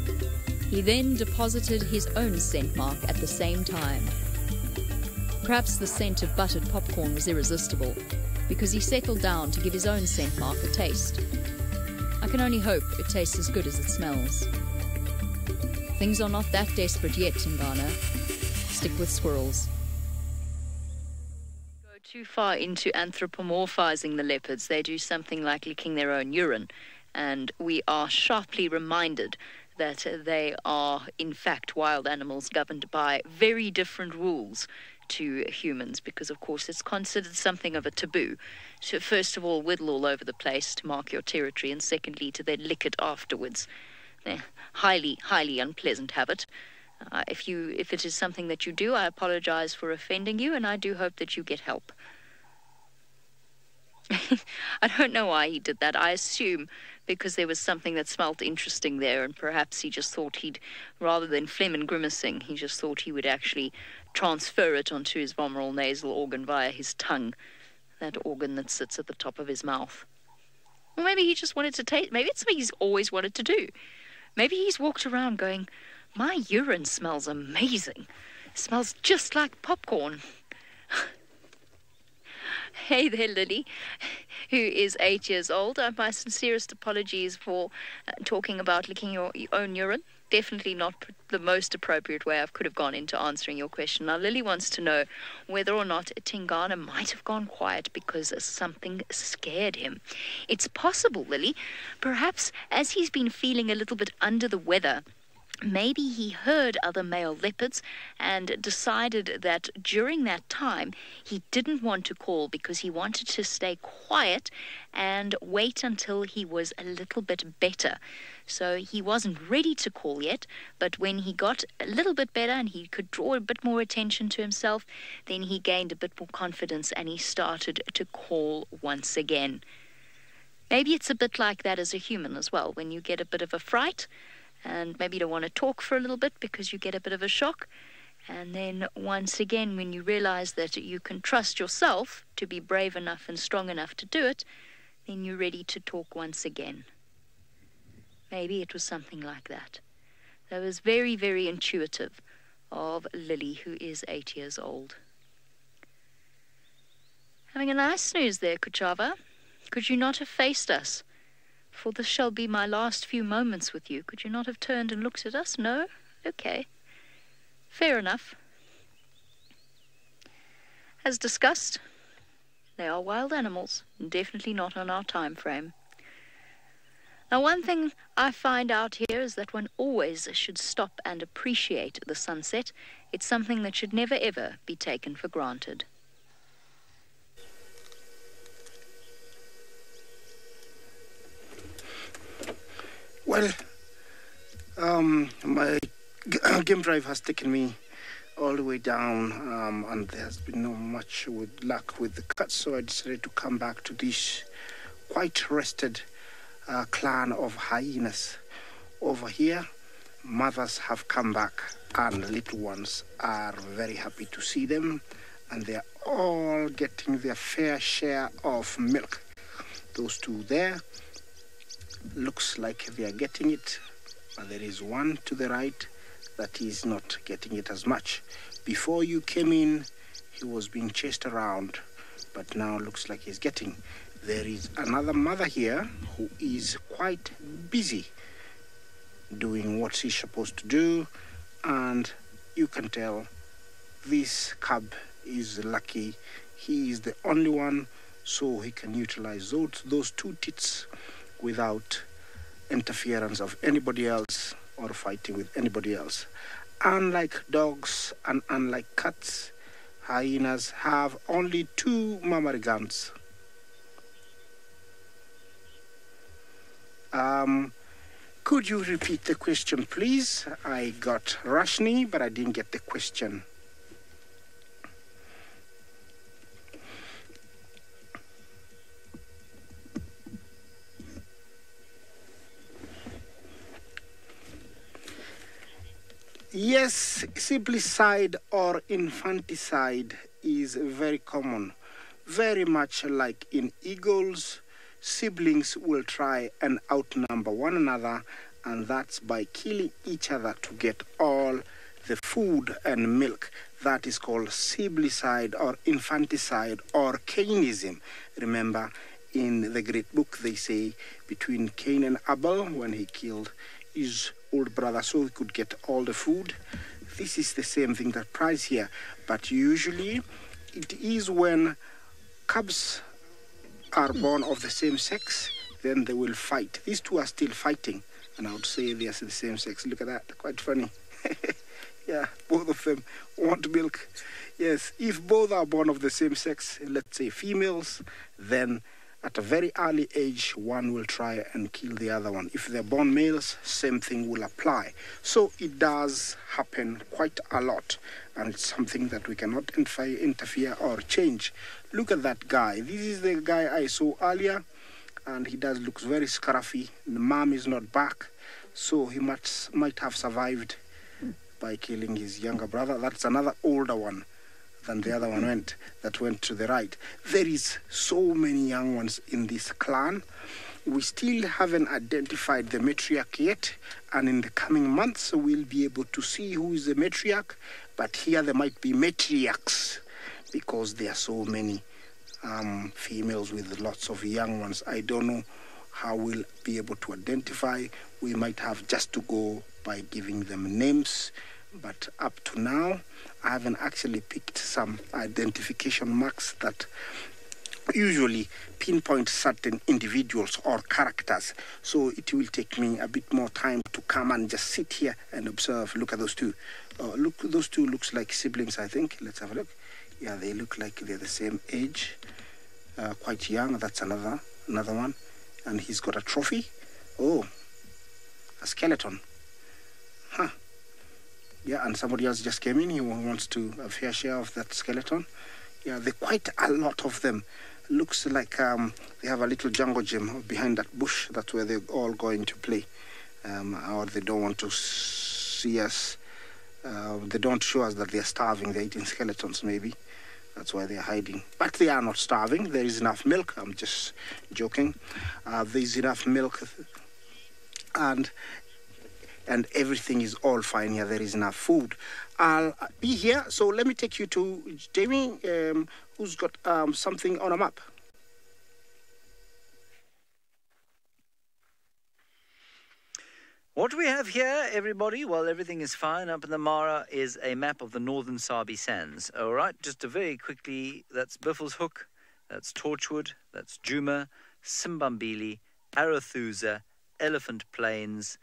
He then deposited his own scent mark at the same time. Perhaps the scent of buttered popcorn was irresistible, because he settled down to give his own scent mark a taste. I can only hope it tastes as good as it smells. Things are not that desperate yet, Tingana. Stick with squirrels. Go too far into anthropomorphizing the leopards. They do something like licking their own urine, and we are sharply reminded that they are, in fact, wild animals governed by very different rules to humans, because, of course, it's considered something of a taboo. So, first of all, whittle all over the place to mark your territory, and secondly, to then lick it afterwards. Highly, highly unpleasant habit. If it is something that you do, I apologize for offending you, and I do hope that you get help. I don't know why he did that. I assume because there was something that smelt interesting there, and perhaps he just thought rather than phlegm and grimacing, he just thought he would actually transfer it onto his vomeral nasal organ via his tongue, that organ that sits at the top of his mouth. Or maybe he just wanted to taste. Maybe it's something he's always wanted to do. Maybe he's walked around going, my urine smells amazing. It smells just like popcorn. Hey there, Lily, who is 8 years old. My sincerest apologies for talking about licking your own urine. Definitely not the most appropriate way I could have gone into answering your question. Now, Lily wants to know whether or not Tingana might have gone quiet because something scared him. It's possible, Lily. Perhaps as he's been feeling a little bit under the weather, maybe he heard other male leopards and decided that during that time he didn't want to call because he wanted to stay quiet and wait until he was a little bit better. So he wasn't ready to call yet, but when he got a little bit better and he could draw a bit more attention to himself, then he gained a bit more confidence and he started to call once again. Maybe it's a bit like that as a human as well. When you get a bit of a fright, and maybe you don't want to talk for a little bit because you get a bit of a shock. And then once again, when you realize that you can trust yourself to be brave enough and strong enough to do it, then you're ready to talk once again. Maybe it was something like that. That was very, very intuitive of Lily, who is 8 years old. Having a nice snooze there, Kuchava. Could you not have faced us? For this shall be my last few moments with you. Could you not have turned and looked at us? No? Okay. Fair enough. As discussed, they are wild animals, and definitely not on our time frame. Now, one thing I find out here is that one always should stop and appreciate the sunset. It's something that should never, ever be taken for granted. Well, my game drive has taken me all the way down, and there's been no much luck with the cuts, so I decided to come back to this quite rested clan of hyenas. Over here, mothers have come back, and little ones are very happy to see them, and they're all getting their fair share of milk. Those two there, looks like they are getting it, but there is one to the right that is not getting it as much. Before you came in, he was being chased around, but now looks like he's getting. There is another mother here who is quite busy doing what she's supposed to do, and you can tell this cub is lucky. He is the only one, so he can utilize those two tits without interference of anybody else or fighting with anybody else. Unlike dogs and unlike cats, hyenas have only two mammary glands. Could you repeat the question, please? I got Rashni, but I didn't get the question. Yes, simplicide or infanticide is very common. Very much like in eagles, siblings will try and outnumber one another, and that's by killing each other to get all the food and milk. That is called simplicide or infanticide or Cainism. Remember, in the great book, they say between Cain and Abel, when he killed his old brother so he could get all the food. This is the same thing that applies here, but usually it is when cubs are born of the same sex, then they will fight. These two are still fighting, and I would say they are the same sex. Look at that, quite funny. Yeah, both of them want milk. Yes, if both are born of the same sex, let's say females, then at a very early age, one will try and kill the other one. If they're born males, same thing will apply. So it does happen quite a lot, and it's something that we cannot interfere or change. Look at that guy. This is the guy I saw earlier, and he looks very scruffy. The mom is not back, so he might have survived by killing his younger brother. That's another older one than the other one that went to the right. There is so many young ones in this clan. We still haven't identified the matriarch yet, and in the coming months we'll be able to see who is the matriarch, but here there might be matriarchs because there are so many females with lots of young ones. I don't know how we'll be able to identify. We might have just to go by giving them names, but up to now I haven't actually picked some identification marks that usually pinpoint certain individuals or characters. So it will take me a bit more time to come and just sit here and observe. Look at those two. Look, those two looks like siblings, I think. Let's have a look. Yeah, they look like they're the same age, quite young. That's another one, and he's got a trophy. Oh, a skeleton. Huh. Yeah, and somebody else just came in. He wants to have a fair share of that skeleton. Yeah, there are quite a lot of them. Looks like they have a little jungle gym behind that bush. That's where they're all going to play. Or they don't want to see us. They don't show us that they're starving. They're eating skeletons, maybe. That's why they're hiding. But they are not starving. There is enough milk. I'm just joking. There's enough milk. And everything is all fine here. There is enough food. I'll be here. So let me take you to Jamie, who's got something on a map. What do we have here, everybody? Well, everything is fine. Up in the Mara is a map of the northern Sabi Sands. All right, just to very quickly, that's Biffleshoek, that's Torchwood, that's Djuma, Simbambili, Arathusa, Elephant Plains,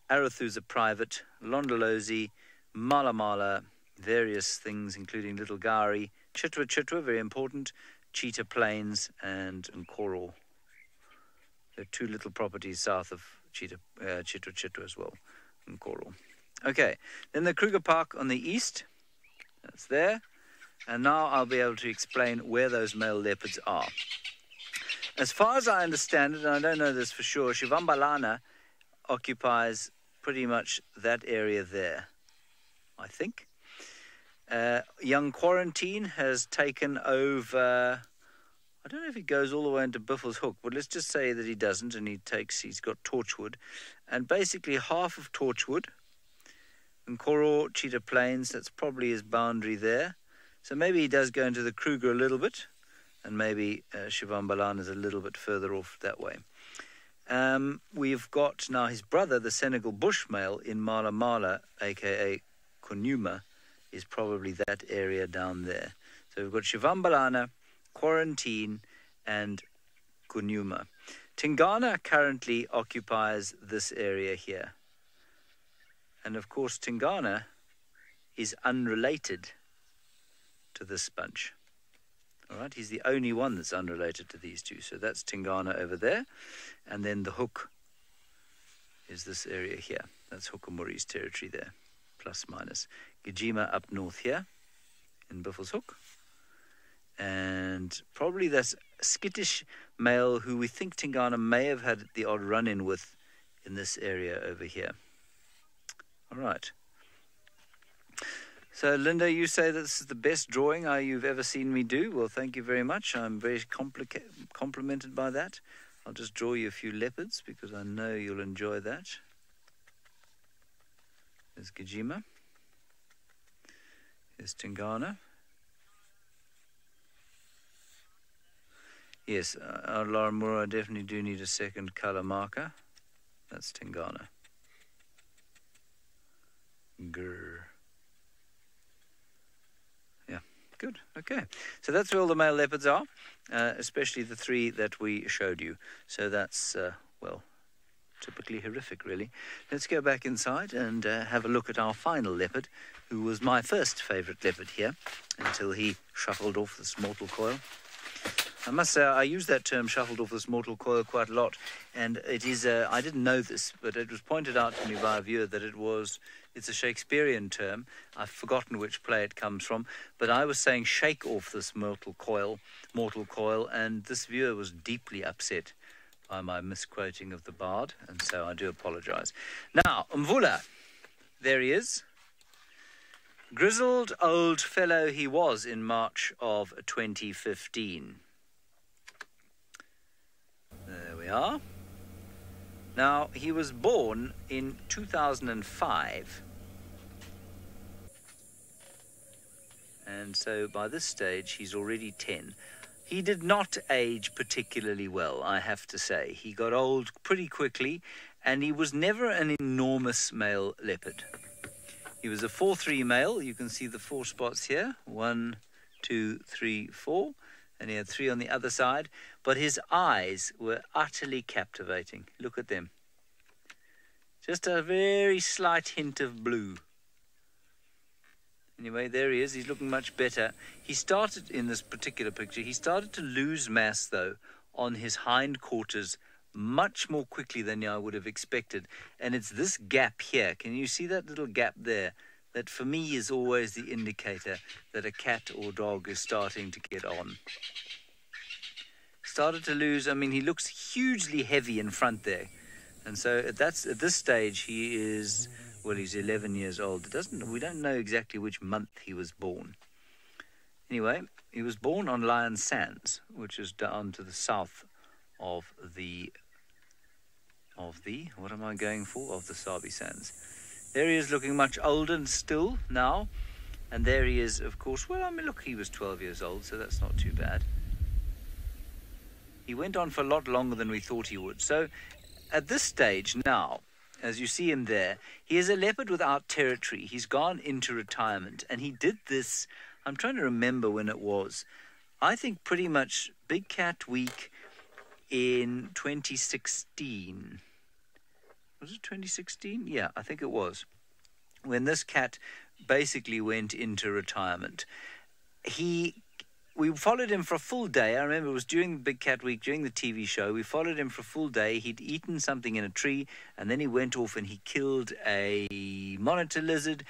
Arathusa Private, Londolozi, Malamala, various things including Little Gari, Chitwa, very important, Cheetah Plains, and Coral. There are two little properties south of Chito as well, and Coral. Okay, then the Kruger Park on the east. That's there. And now I'll be able to explain where those male leopards are. As far as I understand it, and I don't know this for sure, Shivambalana occupies pretty much that area there, I think. Young Quarantine has taken over, I don't know if he goes all the way into Biffle's Hook, but let's just say that he doesn't, and he's got Torchwood. And basically half of Torchwood, and Koro, Cheetah Plains, that's probably his boundary there. So maybe he does go into the Kruger a little bit, and maybe Shivambalan is a little bit further off that way. We've got now his brother, the Senegal Bushmale in Mala Mala, a.k.a. Konuma, is probably that area down there. So we've got Shivambalana, Quarantine, and Konuma. Tingana currently occupies this area here. And of course, Tingana is unrelated to this bunch. All right, he's the only one that's unrelated to these two. So that's Tingana over there. And then the Hook is this area here. That's Hukamuri's territory there, plus minus. Gijima up north here in Biffle's Hook. And probably this skittish male who we think Tingana may have had the odd run-in with in this area over here. All right. So, Linda, you say this is the best drawing you've ever seen me do. Well, thank you very much. I'm very complimented by that. I'll just draw you a few leopards because I know you'll enjoy that. There's Gijima. Here's Tingana. Yes, Laura Moore, I definitely do need a second colour marker. That's Tingana. Grr. Yeah, good. Okay. So that's where all the male leopards are, especially the three that we showed you. So that's, well, typically horrific, really. Let's go back inside and have a look at our final leopard, who was my first favourite leopard here, until he shuffled off this mortal coil. I must say, I use that term, shuffled off this mortal coil, quite a lot. And it is, I didn't know this, but it was pointed out to me by a viewer that it's a Shakespearean term. I've forgotten which play it comes from. But I was saying shake off this mortal coil, and this viewer was deeply upset by my misquoting of the bard, and so I do apologise. Now, Mvula, there he is. Grizzled old fellow he was in March of 2015. There we are. Now, he was born in 2005. And so by this stage, he's already 10. He did not age particularly well, I have to say. He got old pretty quickly, and he was never an enormous male leopard. He was a 4-3 male. You can see the 4 spots here. 1, 2, 3, 4. And he had 3 on the other side. But his eyes were utterly captivating. Look at them. Just a very slight hint of blue. Anyway, there he is. He's looking much better. He started, in this particular picture, he started to lose mass, though, on his hindquarters much more quickly than I would have expected. And it's this gap here. Can you see that little gap there? That for me is always the indicator that a cat or dog is starting to get on. Started to lose, I mean, he looks hugely heavy in front there. And so at this stage, he is, well, he's 11 years old. We don't know exactly which month he was born. Anyway, he was born on Lion Sands, which is down to the south of the what am I going for? Of the Sabi Sands. There he is, looking much older still now. And there he is, of course. Well, I mean, look, he was 12 years old, so that's not too bad. He went on for a lot longer than we thought he would. So at this stage now, as you see him there, he is a leopard without territory. He's gone into retirement. And he did this, I'm trying to remember when it was. I think pretty much Big Cat Week in 2016. Was it 2016? Yeah, I think it was. When this cat basically went into retirement. He we followed him for a full day. I remember it was during the Big Cat Week, during the TV show. We followed him for a full day. He'd eaten something in a tree, and then he went off and he killed a monitor lizard,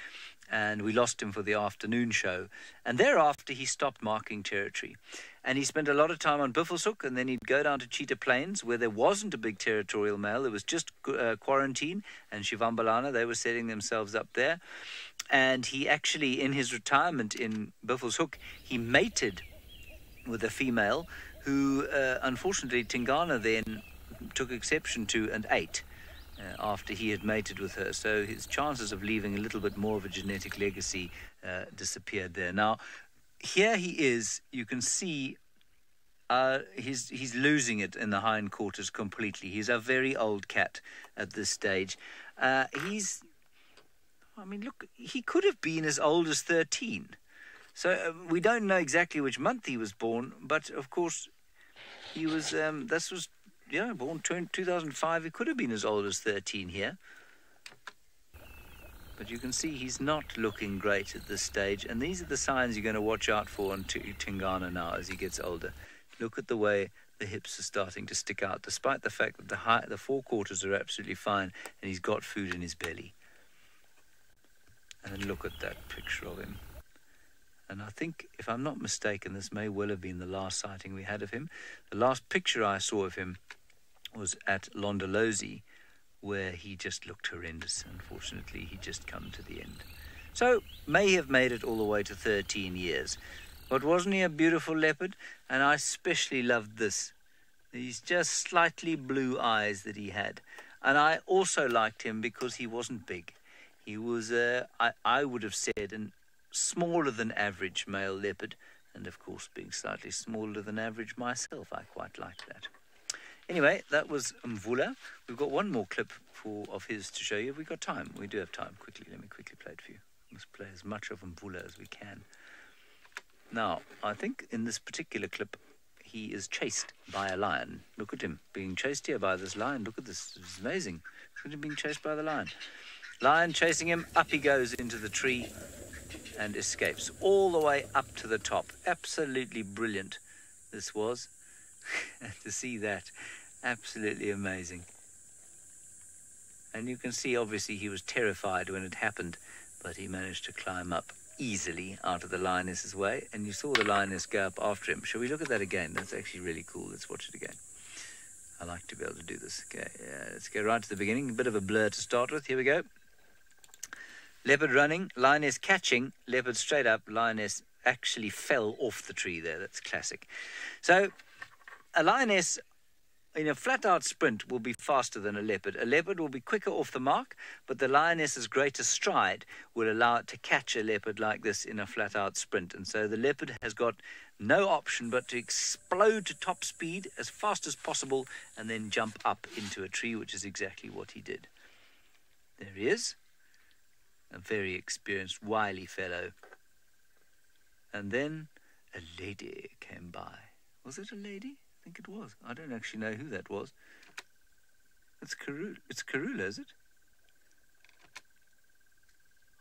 and we lost him for the afternoon show. And thereafter, he stopped marking territory. And he spent a lot of time on Buffelshoek, and then he'd go down to Cheetah Plains, where there wasn't a big territorial male. There was just Quarantine and Shivambalana. They were setting themselves up there. And he actually, in his retirement in Buffelshoek, he mated with a female who, unfortunately, Tingana then took exception to and ate after he had mated with her. So his chances of leaving a little bit more of a genetic legacy disappeared there. Now, here he is. You can see he's losing it in the hindquarters completely. He's a very old cat at this stage. I mean, look, he could have been as old as 13. So we don't know exactly which month he was born, but of course he was, born 2005. He could have been as old as 13 here. But you can see he's not looking great at this stage, and these are the signs you're going to watch out for on Tingana now as he gets older. Look at the way the hips are starting to stick out, despite the fact that the forequarters are absolutely fine and he's got food in his belly. And then look at that picture of him. And I think, if I'm not mistaken, this may well have been the last sighting we had of him. The last picture I saw of him was at Londolozi, where he just looked horrendous. Unfortunately, he just come to the end. So, may have made it all the way to 13 years. But wasn't he a beautiful leopard? And I especially loved this. These just slightly blue eyes that he had. And I also liked him because he wasn't big. He was, I would have said, an smaller than average male leopard, and of course being slightly smaller than average myself, I quite like that. Anyway, that was Mvula. We've got one more clip of his to show you. Have we got time? We do have time. Quickly, let me quickly play it for you. Let's play as much of Mvula as we can. Now, I think in this particular clip, he is chased by a lion. Look at him being chased here by this lion. Look at this. It's amazing. Look at him being chased by the lion. Lion chasing him. Up he goes into the tree and escapes all the way up to the top. Absolutely brilliant this was. To see that, absolutely amazing. And you can see, obviously, he was terrified when it happened, but he managed to climb up easily out of the lioness's way, and you saw the lioness go up after him. Shall we look at that again? That's actually really cool. Let's watch it again. I like to be able to do this. Okay, let's go right to the beginning. A bit of a blur to start with. Here we go. Leopard running, lioness catching, leopard straight up, lioness actually fell off the tree there. That's classic. So, a lioness in a flat-out sprint will be faster than a leopard. A leopard will be quicker off the mark, but the lioness's greater stride will allow it to catch a leopard like this in a flat-out sprint. And so the leopard has got no option but to explode to top speed as fast as possible and then jump up into a tree, which is exactly what he did. There he is. A very experienced, wily fellow. And then a lady came by. Was it a lady? I think it was. I don't actually know who that was. It's Karula. It's Karula, is it?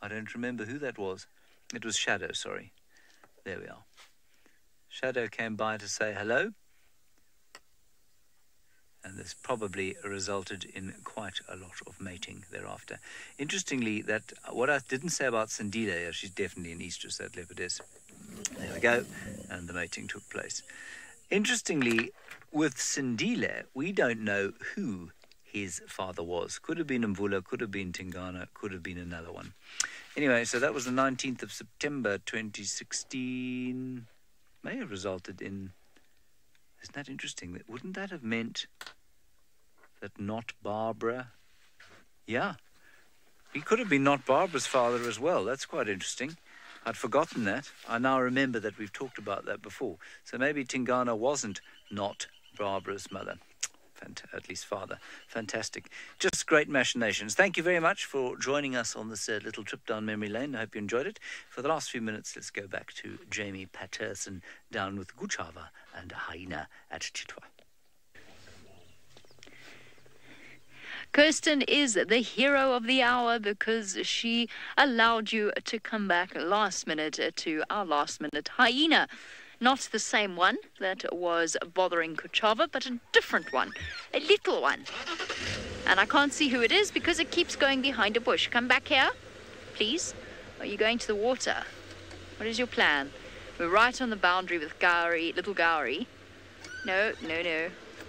I don't remember who that was. It was Shadow, sorry. There we are. Shadow came by to say hello. And this probably resulted in quite a lot of mating thereafter. Interestingly, that what I didn't say about Sindile, she's definitely an estrus, that leopardess. There we go. And the mating took place. Interestingly, with Sindile, we don't know who his father was. Could have been Mvula, could have been Tingana, could have been another one. Anyway, so that was the 19th of September 2016. May have resulted in... Isn't that interesting? Wouldn't that have meant that Not Barbara... Yeah. He could have been Not Barbara's father as well. That's quite interesting. I'd forgotten that. I now remember that we've talked about that before. So maybe Tingana wasn't Not Barbara's mother. At least father. Fantastic. Just great machinations. Thank you very much for joining us on this little trip down memory lane. I hope you enjoyed it. For the last few minutes, let's go back to Jamie Patterson down with Guchava and Hyena at Chitwa. Kirsten is the hero of the hour because she allowed you to come back last minute to our last minute hyena. Not the same one that was bothering Kuchava, but a different one, a little one. And I can't see who it is because it keeps going behind a bush. Come back here, please. Are you going to the water? What is your plan? We're right on the boundary with Gowrie, little Gowrie. No.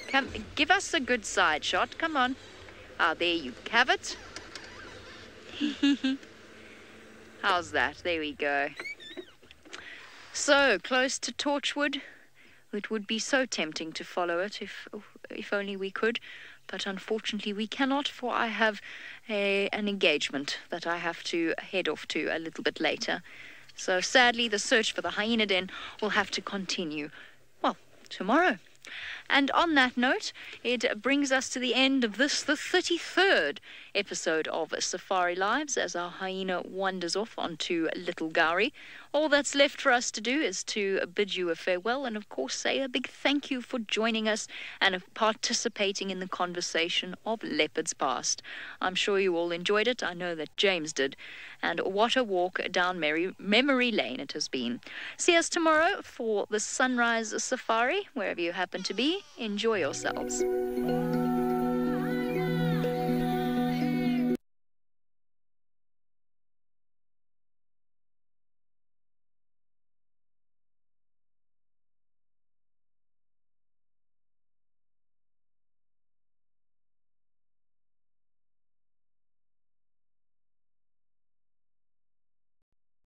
Come, give us a good side shot. Come on. Ah, there you have it. How's that? There we go. So, close to Torchwood. It would be so tempting to follow it if only we could. But unfortunately we cannot, for I have an engagement that I have to head off to a little bit later. So sadly the search for the hyena den will have to continue, well, tomorrow. And on that note, it brings us to the end of this, the 33rd episode of Safari Lives, as our hyena wanders off onto Little Gowrie. All that's left for us to do is to bid you a farewell and, of course, say a big thank you for joining us and of participating in the conversation of Leopard's Past. I'm sure you all enjoyed it. I know that James did. And what a walk down memory lane it has been. See us tomorrow for the Sunrise Safari, wherever you happen to be. Enjoy yourselves.